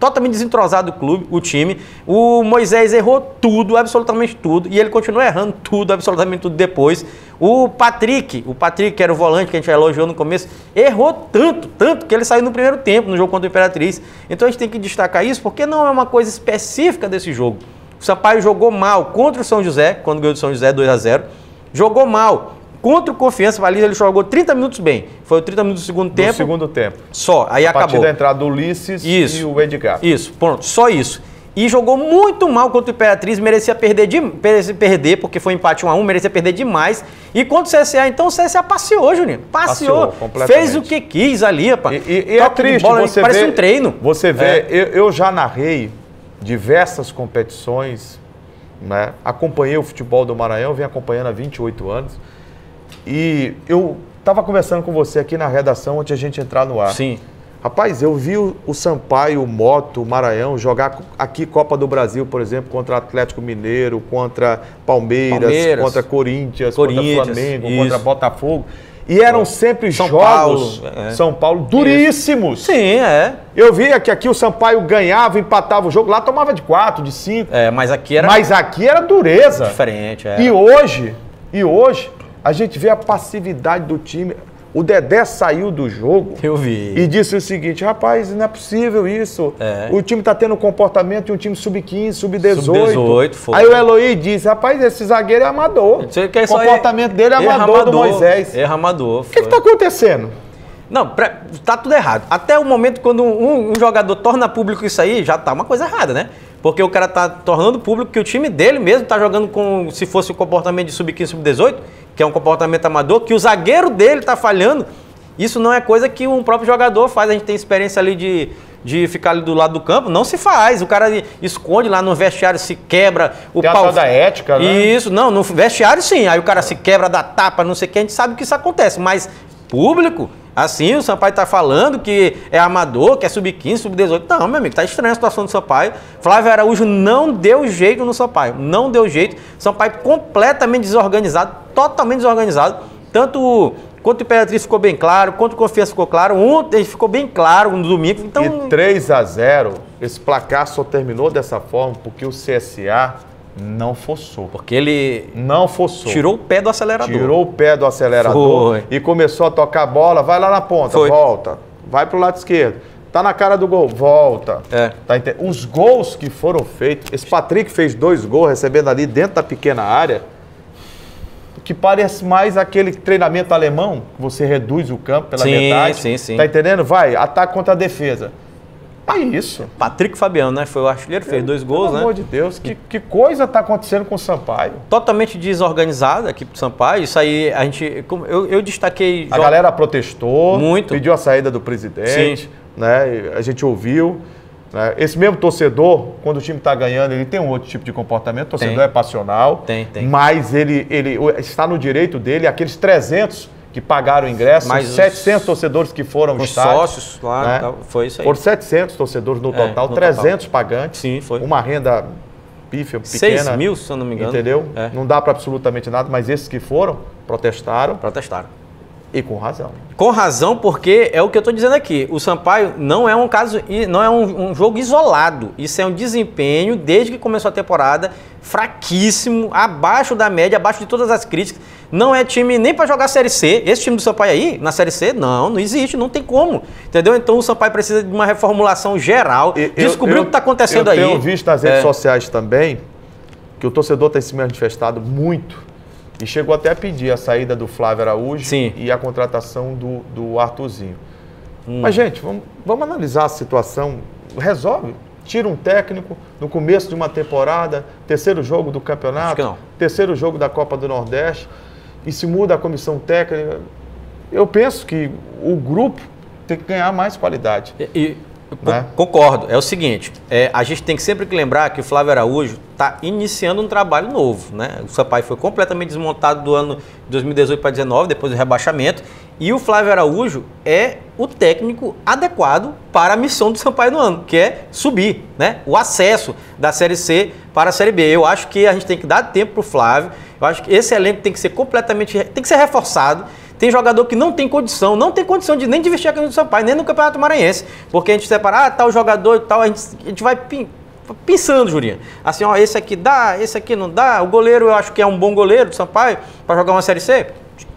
totalmente desentrosado o time. O Moisés errou tudo, absolutamente tudo, e ele continua errando tudo, absolutamente tudo depois. O Patrick, que era o volante que a gente elogiou no começo, errou tanto que ele saiu no primeiro tempo no jogo contra o Imperatriz. Então a gente tem que destacar isso, porque não é uma coisa específica desse jogo. O Sampaio jogou mal contra o São José, quando ganhou do São José 2-0. Jogou mal contra o Confiança, ele jogou 30 minutos bem. Foi 30 minutos do segundo tempo. No segundo tempo. Só, aí acabou. A partir da entrada do Ulisses e o Edgar. Isso, pronto, só isso. E jogou muito mal contra o Imperatriz, merecia perder, porque foi empate 1-1, merecia perder demais. E contra o CSA, então o CSA passeou, Juninho. Passeou fez o que quis ali, rapaz. E é triste, bola, você parece um treino. Você vê, eu já narrei diversas competições, né? Acompanhei o futebol do Maranhão, venho acompanhando há 28 anos. E eu estava conversando com você aqui na redação antes de a gente entrar no ar. Sim. Rapaz, eu vi o Sampaio, o Moto, o Maranhão jogar aqui Copa do Brasil, por exemplo, contra Atlético Mineiro, contra Palmeiras, contra Corinthians, contra Flamengo, contra Botafogo. E eram sempre jogos, São Paulo, duríssimos. Sim, Eu via que aqui o Sampaio ganhava, empatava o jogo, lá tomava de 4, de 5. Mas aqui era... Mas aqui era dureza. Diferente, E hoje, a gente vê a passividade do time. O Dedé saiu do jogo. Eu vi. E disse o seguinte, rapaz, não é possível isso. O time está tendo um comportamento de um time sub-15, sub-18. Sub-18, foi. Aí o Eloy disse, rapaz, esse zagueiro é amador. O comportamento dele é amador do Moisés. Erro amador. O que está acontecendo? Não, tá tudo errado. Até o momento quando um jogador torna público isso aí, já tá uma coisa errada, né? Porque o cara tá tornando público que o time dele mesmo tá jogando com, se fosse o comportamento de sub-15, sub-18, que é um comportamento amador, que o zagueiro dele tá falhando. Isso não é coisa que um próprio jogador faz. A gente tem experiência ali de ficar ali do lado do campo. Não se faz. O cara esconde lá no vestiário, se quebra. O tem pau... a da ética, né? Isso, não, no vestiário sim. Aí o cara se quebra, dá tapa, não sei o que. A gente sabe que isso acontece. Mas público... Assim, o Sampaio está falando que é amador, que é sub-15, sub-18. Não, meu amigo, tá estranha a situação do Sampaio. Flávio Araújo não deu jeito no Sampaio. Não deu jeito. Sampaio completamente desorganizado, totalmente desorganizado. Tanto quanto o Imperatriz ficou bem claro, quanto o Confiança ficou claro. Ontem ficou bem claro no domingo. Então... E 3-0, esse placar só terminou dessa forma porque o CSA... não forçou. Porque ele... não forçou. Tirou o pé do acelerador. Tirou o pé do acelerador. E começou a tocar a bola. Vai lá na ponta, volta. Vai pro lado esquerdo. Tá na cara do gol, volta. Tá Os gols que foram feitos... Esse Patrick fez 2 gols, recebendo ali dentro da pequena área, que parece mais aquele treinamento alemão, que você reduz o campo pela metade. Sim. Tá entendendo? Vai, ataque contra a defesa. É isso. Patrick Fabiano, né? Foi o artilheiro, fez 2 gols, né? Pelo amor de Deus, que coisa está acontecendo com o Sampaio? Totalmente desorganizado aqui pro Sampaio. Isso aí, a gente... Eu destaquei... A galera protestou. Muito. Pediu a saída do presidente. Né? A gente ouviu. Né? Esse mesmo torcedor, quando o time está ganhando, ele tem um outro tipo de comportamento. O torcedor é passional. Tem. Mas ele está no direito dele. Aqueles 300... que pagaram o ingresso, mais 700 torcedores que foram ao estádio. Sócios, claro, né? Foi isso aí. Por 700 torcedores no total, 300 pagantes. Sim, foi. Uma renda pífia, pequena. 6 mil, se eu não me engano. Entendeu? Não dá para absolutamente nada, mas esses que foram, protestaram. E com razão. Com razão, porque é o que eu estou dizendo aqui. O Sampaio não é um caso, não é um jogo isolado. Isso é um desempenho, desde que começou a temporada, fraquíssimo, abaixo da média, abaixo de todas as críticas. Não é time nem para jogar Série C. Esse time do Sampaio aí, na Série C, não existe, não tem como. Entendeu? Então o Sampaio precisa de uma reformulação geral. Descobrir o que está acontecendo aí. Eu tenho visto nas redes sociais também que o torcedor está se manifestado muito. E chegou até a pedir a saída do Flávio Araújo e a contratação do Arthurzinho. Mas, gente, vamos analisar a situação. Resolve. Tira um técnico no começo de uma temporada, terceiro jogo do campeonato, terceiro jogo da Copa do Nordeste, e se muda a comissão técnica. Eu penso que o grupo tem que ganhar mais qualidade. Concordo. É o seguinte, a gente tem que sempre lembrar que o Flávio Araújo está iniciando um trabalho novo, né? O Sampaio foi completamente desmontado do ano 2018 para 2019, depois do rebaixamento, e o Flávio Araújo é o técnico adequado para a missão do Sampaio no ano, que é subir, né? O acesso da Série C para a Série B. Eu acho que a gente tem que dar tempo para o Flávio, eu acho que esse elenco tem que ser tem que ser reforçado. Tem jogador que não tem condição nem de vestir a camisa do Sampaio, nem no Campeonato Maranhense. Porque a gente separa, tal jogador e tal, a gente vai pensando, Jurinha. Assim, ó, esse aqui dá, esse aqui não dá. O goleiro, eu acho que é um bom goleiro do Sampaio para jogar uma Série C.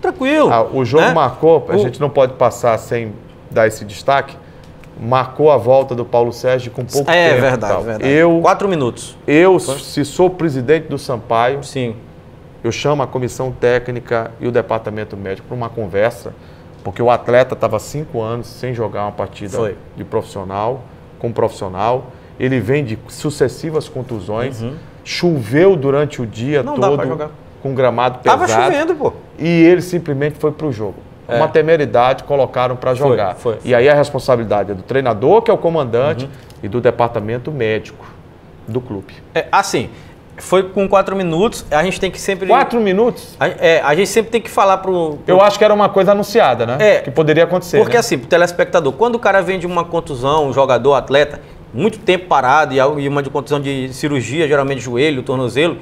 Tranquilo. O jogo marcou, a gente não pode passar sem dar esse destaque, marcou a volta do Paulo Sérgio com pouco tempo. É verdade. 4 minutos. Se sou presidente do Sampaio... Sim. Eu chamo a comissão técnica e o departamento médico para uma conversa, porque o atleta estava 5 anos sem jogar uma partida de profissional, com profissional. Ele vem de sucessivas contusões, choveu durante o dia todo, com gramado pesado. Estava chovendo, pô. E ele simplesmente foi para o jogo. Uma temeridade, colocaram para jogar. E aí a responsabilidade é do treinador, que é o comandante, e do departamento médico do clube. Assim... Foi com 4 minutos, a gente tem que sempre... 4 minutos? A gente sempre tem que falar pro... Eu acho que era uma coisa anunciada, né? Que poderia acontecer. Porque assim, pro telespectador, quando o cara vem de uma contusão, um jogador, atleta, muito tempo parado e uma de contusão de cirurgia, geralmente joelho, tornozelo,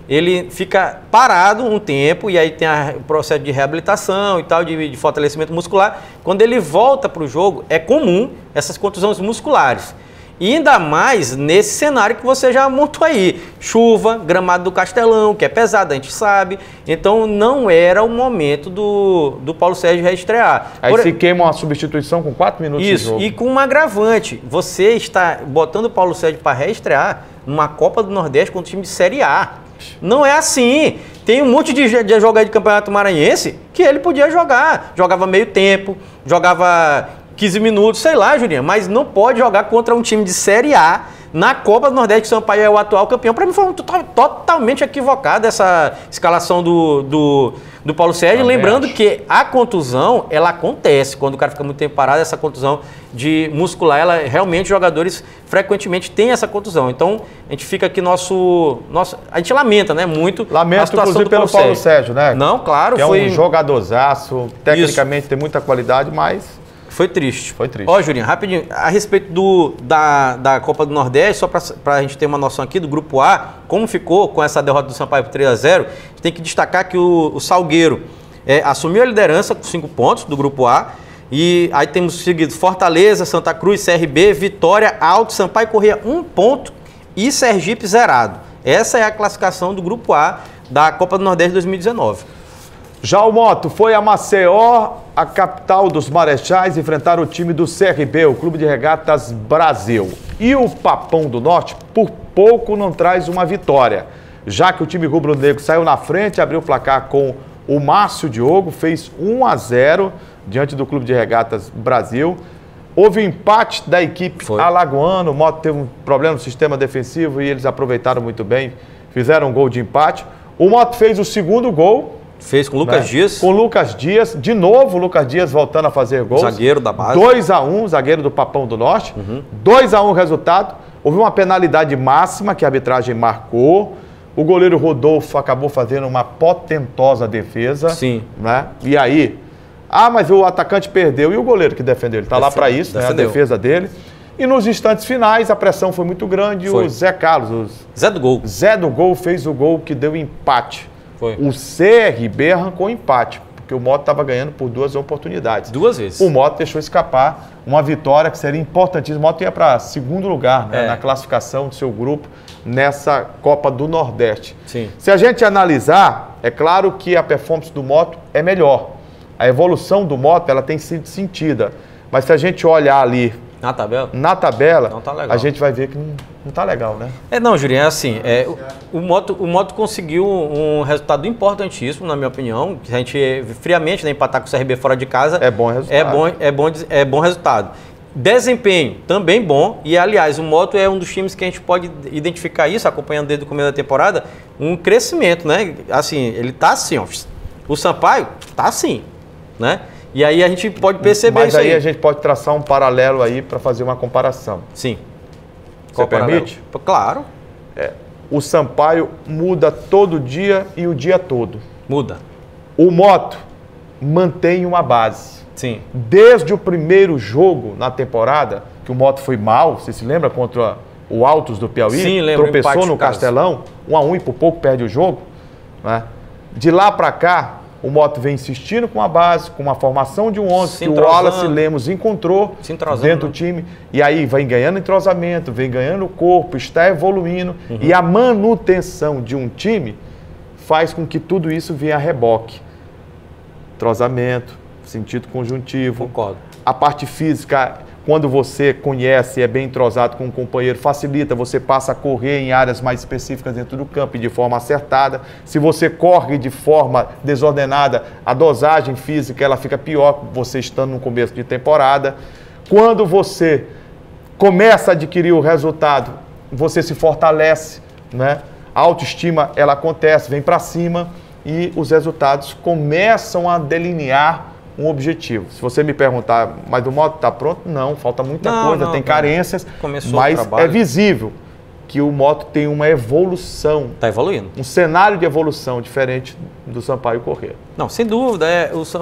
ele fica parado um tempo e aí tem o processo de reabilitação e tal, de fortalecimento muscular. Quando ele volta pro jogo, é comum essas contusões musculares. E ainda mais nesse cenário que você já montou aí. Chuva, gramado do Castelão, que é pesado, a gente sabe. Então não era o momento do Paulo Sérgio reestrear. Aí se queima uma substituição com 4 minutos de jogo. Isso, e com um agravante. Você está botando o Paulo Sérgio para reestrear numa Copa do Nordeste contra um time de Série A. Não é assim. Tem um monte de jogador de Campeonato Maranhense que ele podia jogar. Jogava meio tempo, jogava 15 minutos, sei lá, Julinha, mas não pode jogar contra um time de Série A na Copa do Nordeste, que o Sampaio é o atual campeão. Para mim foi totalmente equivocada essa escalação do Paulo Sérgio. Lembrando que a contusão, ela acontece quando o cara fica muito tempo parado, essa contusão de muscular, ela realmente, jogadores frequentemente têm essa contusão. Então, a gente fica aqui a gente lamenta, né, muito a situação inclusive, pelo Paulo Sérgio, né? Não, claro, que é um jogadorzaço, tecnicamente tem muita qualidade, mas... Foi triste. Ó, Julinho, rapidinho, a respeito da Copa do Nordeste, só para a gente ter uma noção aqui do Grupo A, como ficou com essa derrota do Sampaio por 3-0, a gente tem que destacar que o Salgueiro assumiu a liderança com 5 pontos do Grupo A, e aí temos seguido Fortaleza, Santa Cruz, CRB, Vitória, Alto, Sampaio Corrêa 1 ponto e Sergipe 0. Essa é a classificação do Grupo A da Copa do Nordeste 2019. Já o Moto foi a Maceió, a capital dos Marechais, enfrentar o time do CRB, o Clube de Regatas Brasil. E o Papão do Norte, por pouco, não traz uma vitória, já que o time rubro-negro saiu na frente, abriu o placar com o Márcio Diogo, fez 1-0 diante do Clube de Regatas Brasil. Houve um empate da equipe alagoana, o Moto teve um problema no sistema defensivo e eles aproveitaram muito bem, fizeram um gol de empate. O Moto fez o segundo gol. Fez com o Lucas Dias. Com o Lucas Dias. De novo, o Lucas Dias voltando a fazer gols. Zagueiro da base. 2-1, zagueiro do Papão do Norte. 2-1 o resultado. Houve uma penalidade máxima que a arbitragem marcou. O goleiro Rodolfo acabou fazendo uma potentosa defesa. Sim. Né? E aí, Ah, mas o atacante perdeu. E o goleiro que defendeu? Ele está lá para isso, né? A defesa dele. E nos instantes finais, a pressão foi muito grande. O Zé Carlos, Zé do Gol fez o gol que deu empate. O CRB arrancou empate, porque o Mota estava ganhando por 2 oportunidades. 2 vezes. O Mota deixou escapar uma vitória que seria importantíssima. O Mota ia para 2º lugar, né, na classificação do seu grupo nessa Copa do Nordeste. Sim. Se a gente analisar, é claro que a performance do Mota é melhor. A evolução do Mota, ela tem sido sentida. Mas se a gente olhar ali na tabela, não tá legal. A gente vai ver que não tá legal, né? Não, Jurinho, é assim, o Moto conseguiu um resultado importantíssimo, na minha opinião, que a gente, friamente, né, empatar com o CRB fora de casa. É bom resultado. É bom resultado. Desempenho também bom, e aliás, o Moto é um dos times que a gente pode identificar isso, acompanhando desde o começo da temporada, um crescimento, né? Assim, ele tá assim, ó. O Sampaio tá assim, né? E aí a gente pode perceber isso aí. Mas aí a gente pode traçar um paralelo aí para fazer uma comparação. Sim. Você permite? Claro. O Sampaio muda todo dia e o dia todo. Muda. O Moto mantém uma base. Sim. Desde o primeiro jogo na temporada, que o Moto foi mal, você se lembra, contra o Altos do Piauí? Sim, lembro. Tropeçou no Castelão, 1-1 e por pouco perde o jogo. Né? De lá para cá, o Moto vem insistindo com a base, com uma formação de um 11 que o Wallace Lemos encontrou dentro do time. E aí vem ganhando entrosamento, vem ganhando corpo, está evoluindo. E a manutenção de um time faz com que tudo isso venha a reboque. Entrosamento, sentido conjuntivo. Concordo. A parte física, quando você conhece e é bem entrosado com um companheiro, facilita, você passa a correr em áreas mais específicas dentro do campo e de forma acertada. Se você corre de forma desordenada, a dosagem física ela fica pior, você estando no começo de temporada. Quando você começa a adquirir o resultado, você se fortalece, né? A autoestima ela acontece, vem para cima e os resultados começam a delinear um objetivo. Se você me perguntar, mas o Moto está pronto? Não, falta muita coisa, tem carências, mas é visível que o Moto tem uma evolução. Está evoluindo. Um cenário de evolução diferente do Sampaio Corrêa. Não, sem dúvida,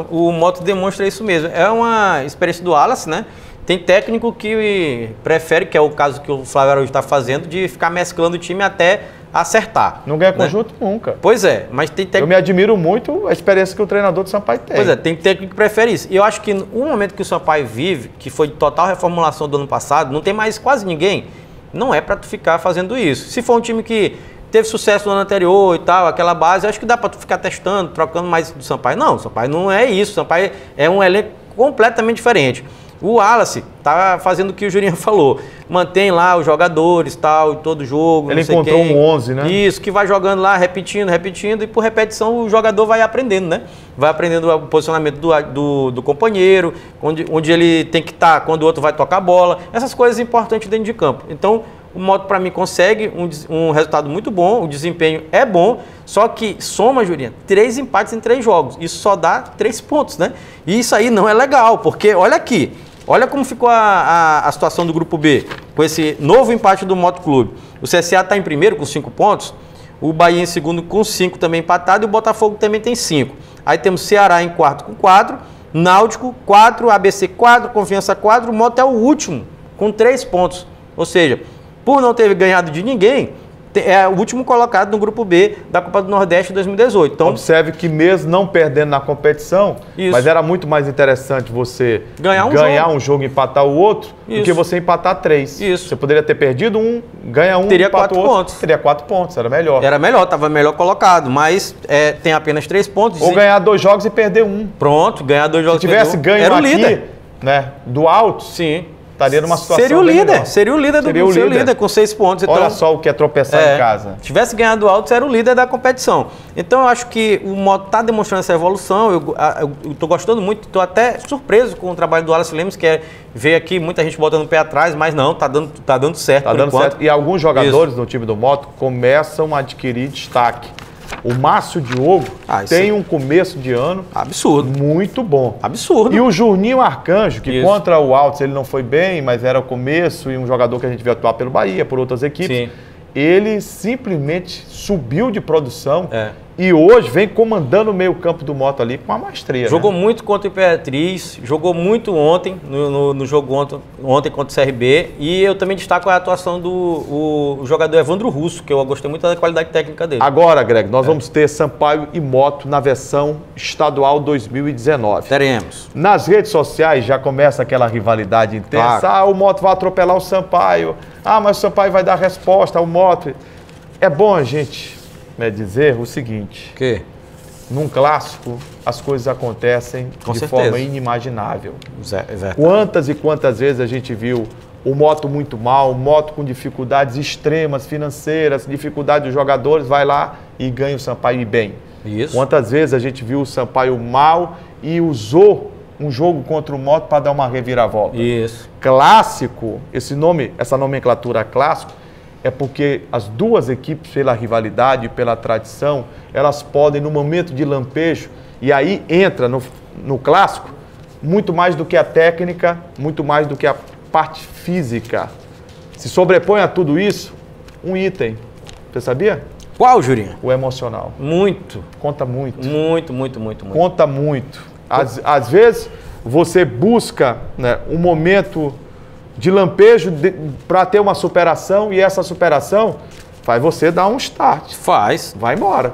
o Moto demonstra isso mesmo. É uma experiência do Wallace, né? Tem técnico que prefere, que é o caso que o Flávio Araújo está fazendo, de ficar mesclando o time até acertar. Não ganha conjunto nunca. Pois é, mas tem técnico... Eu me admiro muito a experiência que o treinador do Sampaio tem. Pois é, tem técnico que prefere isso. E eu acho que no momento que o Sampaio vive, que foi de total reformulação do ano passado, não tem mais quase ninguém, não é para tu ficar fazendo isso. Se for um time que teve sucesso no ano anterior e tal, aquela base, eu acho que dá para tu ficar testando, trocando mais do Sampaio. Não, o Sampaio não é isso. O Sampaio é um elenco completamente diferente. O Wallace tá fazendo o que o Jurinho falou. Mantém lá os jogadores, tal, todo jogo. Ele encontrou um 11, né? Isso, que vai jogando lá, repetindo, e por repetição o jogador vai aprendendo, né? Vai aprendendo o posicionamento do companheiro, onde ele tem que estar, quando o outro vai tocar a bola. Essas coisas importantes dentro de campo. Então, o Moto, para mim, consegue um resultado muito bom, o desempenho é bom, só que soma, Jurinha, 3 empates em 3 jogos. Isso só dá 3 pontos, né? E isso aí não é legal, porque olha aqui. Olha como ficou a situação do Grupo B, com esse novo empate do Moto Clube. O CSA está em primeiro com 5 pontos, o Bahia em segundo com 5 também empatado e o Botafogo também tem 5. Aí temos Ceará em quarto com 4, Náutico 4, ABC 4, Confiança 4, o Moto é o último com 3 pontos. Ou seja, por não ter ganhado de ninguém, é o último colocado no Grupo B da Copa do Nordeste 2018. Então, observe que mesmo não perdendo na competição, mas era muito mais interessante você ganhar um jogo e empatar o outro, do que você empatar 3. Isso. Você poderia ter perdido um, ganha um, teria 4 pontos. Teria 4 pontos, era melhor. Era melhor, estava melhor colocado, mas tem apenas 3 pontos. Ou ganhar 2 jogos e perder um. Pronto, ganhar 2 jogos e perder um. Se tivesse ganho era o aqui, líder, né, do alto, sim, estaria numa situação seria o líder, melhor. seria o líder com 6 pontos. Então, olha só o que é tropeçar em casa. Se tivesse ganhado alto, era o líder da competição. Então eu acho que o Moto está demonstrando essa evolução. Eu estou gostando muito, estou até surpreso com o trabalho do Wallace Lemos, que veio aqui, muita gente botando o pé atrás, mas não, tá dando certo. Tá dando certo. E alguns jogadores no time do Moto começam a adquirir destaque. O Márcio Diogo tem um começo de ano absurdo, muito bom. Absurdo. E o Juninho Arcanjo, que contra o Altos ele não foi bem, mas era o começo e um jogador que a gente viu atuar pelo Bahia, por outras equipes. Sim. Ele simplesmente subiu de produção E hoje vem comandando o meio campo do Moto ali com uma maestria. Jogou muito contra o Imperatriz, jogou muito ontem, no jogo ontem contra o CRB. E eu também destaco a atuação do jogador Evandro Russo, que eu gostei muito da qualidade técnica dele. Agora, Greg, nós vamos ter Sampaio e Moto na versão estadual 2019. Teremos. Nas redes sociais já começa aquela rivalidade intensa. Claro. O Moto vai atropelar o Sampaio. Mas o Sampaio vai dar resposta ao Moto. É bom a gente dizer o seguinte. Que? Num clássico, as coisas acontecem de forma inimaginável. Exato. Quantas e quantas vezes a gente viu o Moto muito mal, o Moto com dificuldades extremas financeiras, dificuldade dos jogadores, vai lá e ganha o Sampaio e bem. Isso. Quantas vezes a gente viu o Sampaio mal e usou um jogo contra o Moto para dar uma reviravolta. Isso. Clássico, essa nomenclatura clássico, é porque as duas equipes, pela rivalidade e pela tradição, elas podem, no momento de lampejo, e aí entra no clássico, muito mais do que a técnica, muito mais do que a parte física. Se sobrepõe a tudo isso, um item. Você sabia? Qual, Jurinho? O emocional. Muito. Conta muito. Muito. Conta muito. Às vezes, você busca um momento de lampejo para ter uma superação, e essa superação faz você dar um start. Faz. Vai embora.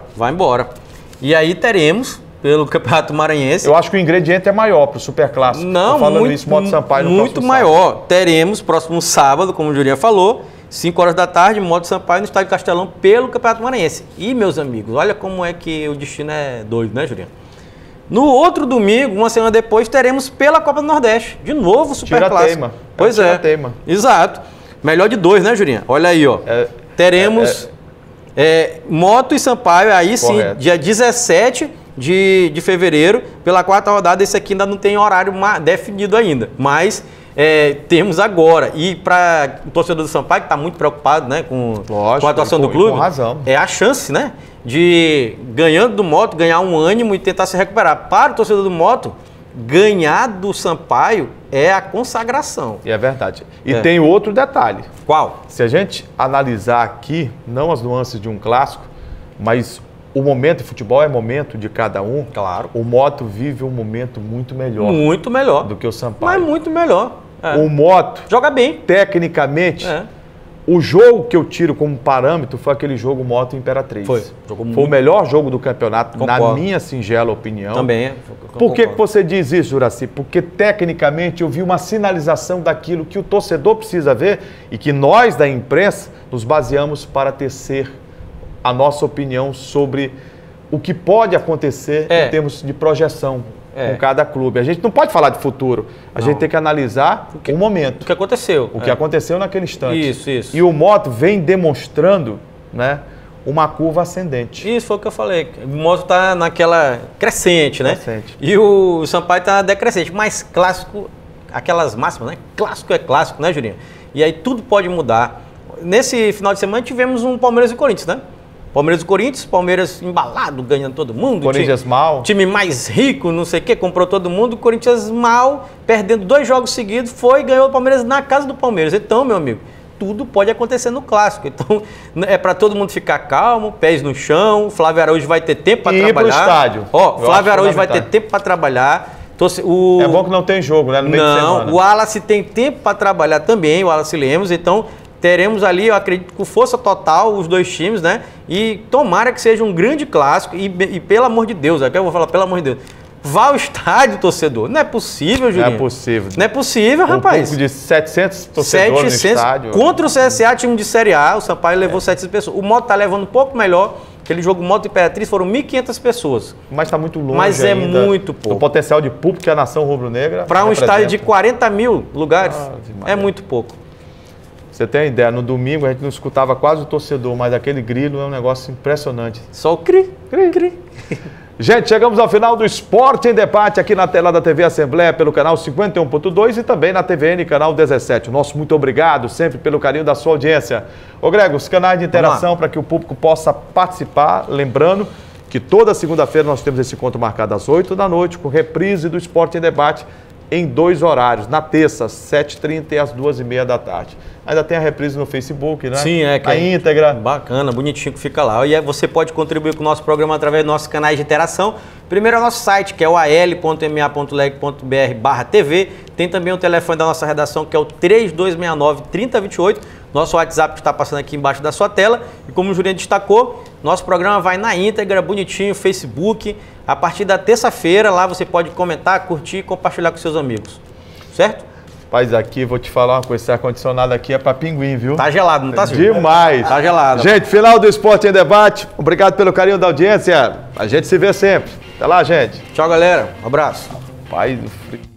E aí teremos, pelo Campeonato Maranhense... Eu acho que o ingrediente é maior para o Superclássico. Não, Moto Sampaio no muito maior. Sábado. Teremos, próximo sábado, como o Jurinha falou, 5 horas da tarde, Moto Sampaio no Estádio Castelão pelo Campeonato Maranhense. E, meus amigos, olha como é que o destino é doido, né, Jurinha? No outro domingo, uma semana depois, teremos pela Copa do Nordeste. De novo o Superclássico. Pois é. Exato. Melhor de 2, né, Jurinha? Olha aí, ó. Teremos Moto e Sampaio, aí sim, dia 17 de fevereiro, pela 4ª rodada. Esse aqui ainda não tem horário definido ainda, mas temos agora. E para o torcedor do Sampaio, que está muito preocupado, né, com a atuação do clube, com razão. É a chance, né, de, ganhando do Moto, ganhar um ânimo e tentar se recuperar. Para o torcedor do Moto, ganhar do Sampaio é a consagração. E é verdade. E tem outro detalhe. Qual? Se a gente analisar aqui, não as nuances de um clássico, mas o momento de futebol é momento de cada um. Claro. O Moto vive um momento muito melhor. Muito melhor. Do que o Sampaio. Mas muito melhor. O Moto... joga bem. Tecnicamente... O jogo que eu tiro como parâmetro foi aquele jogo Moto Imperatriz. Foi o melhor jogo do campeonato, na minha singela opinião. Também Por que você diz isso, Juraci? Porque tecnicamente eu vi uma sinalização daquilo que o torcedor precisa ver e que nós da imprensa nos baseamos para tecer a nossa opinião sobre o que pode acontecer em termos de projeção com cada clube. A gente não pode falar de futuro, a gente tem que analisar o momento. O que aconteceu. O que aconteceu naquele instante. Isso. E o Moto vem demonstrando, uma curva ascendente. Isso foi o que eu falei. O Moto está naquela crescente, né? E o Sampaio está decrescente. Mas clássico, aquelas máximas, né? Clássico é clássico, né, Jurinho? E aí tudo pode mudar. Nesse final de semana tivemos um Palmeiras e Corinthians, né? Palmeiras e Corinthians, Palmeiras embalado, ganhando todo mundo. Corinthians mal. Time mais rico, não sei o quê, comprou todo mundo. Corinthians mal, perdendo 2 jogos seguidos, foi e ganhou o Palmeiras na casa do Palmeiras. Então, meu amigo, tudo pode acontecer no clássico. Então, é para todo mundo ficar calmo, pés no chão. Flávio Araújo vai ter tempo para trabalhar. Ir pro estádio. Flávio Araújo vai ter tempo para trabalhar. É bom que não tem jogo, né? No meio de semana. O Wallace tem tempo para trabalhar também, o Wallace Lemos. Então, teremos ali, eu acredito, com força total os 2 times, né? E tomara que seja um grande clássico. E pelo amor de Deus, aqui eu vou falar, pelo amor de Deus, vá ao estádio, torcedor. Não é possível, Julinho. Não é possível. Não é possível, rapaz. Um pouco de 700 torcedores no estádio. Contra o CSA, time de Série A, o Sampaio levou 700 pessoas. O Moto tá levando um pouco melhor. Aquele jogo Moto e Imperatriz foram 1.500 pessoas. Mas está muito longe. Mas é muito pouco. O potencial de público que a nação rubro-negra para um estádio de 40 mil lugares, é muito pouco. Você tem ideia, no domingo a gente não escutava quase o torcedor, mas aquele grilo é um negócio impressionante. Só o cri, cri, cri. Gente, chegamos ao final do Esporte em Debate aqui na tela da TV Assembleia pelo canal 51.2 e também na TVN, canal 17. Nosso muito obrigado sempre pelo carinho da sua audiência. Ô Grego, os canais de interação para que o público possa participar, lembrando que toda segunda-feira nós temos esse encontro marcado às 8 da noite com reprise do Esporte em Debate em 2 horários, na terça, às 7h30 e às 2h30 da tarde. Ainda tem a reprise no Facebook, né? Sim, é. A íntegra. Bacana, bonitinho que fica lá. E aí você pode contribuir com o nosso programa através dos nossos canais de interação. Primeiro é o nosso site, que é o al.ma.leg.br/TV. Tem também o telefone da nossa redação, que é o 3269-3028. Nosso WhatsApp está passando aqui embaixo da sua tela. E como o Jurinha destacou, nosso programa vai na íntegra, bonitinho, Facebook. A partir da terça-feira, lá você pode comentar, curtir e compartilhar com seus amigos. Certo? Rapaz, aqui, vou te falar uma coisa, esse ar-condicionado aqui é para pinguim, viu? Tá gelado, não tá, Silvio? Demais. Tá gelado. Gente, final do Esporte em Debate. Obrigado pelo carinho da audiência. A gente se vê sempre. Até lá, gente. Tchau, galera. Um abraço. Pai do frio.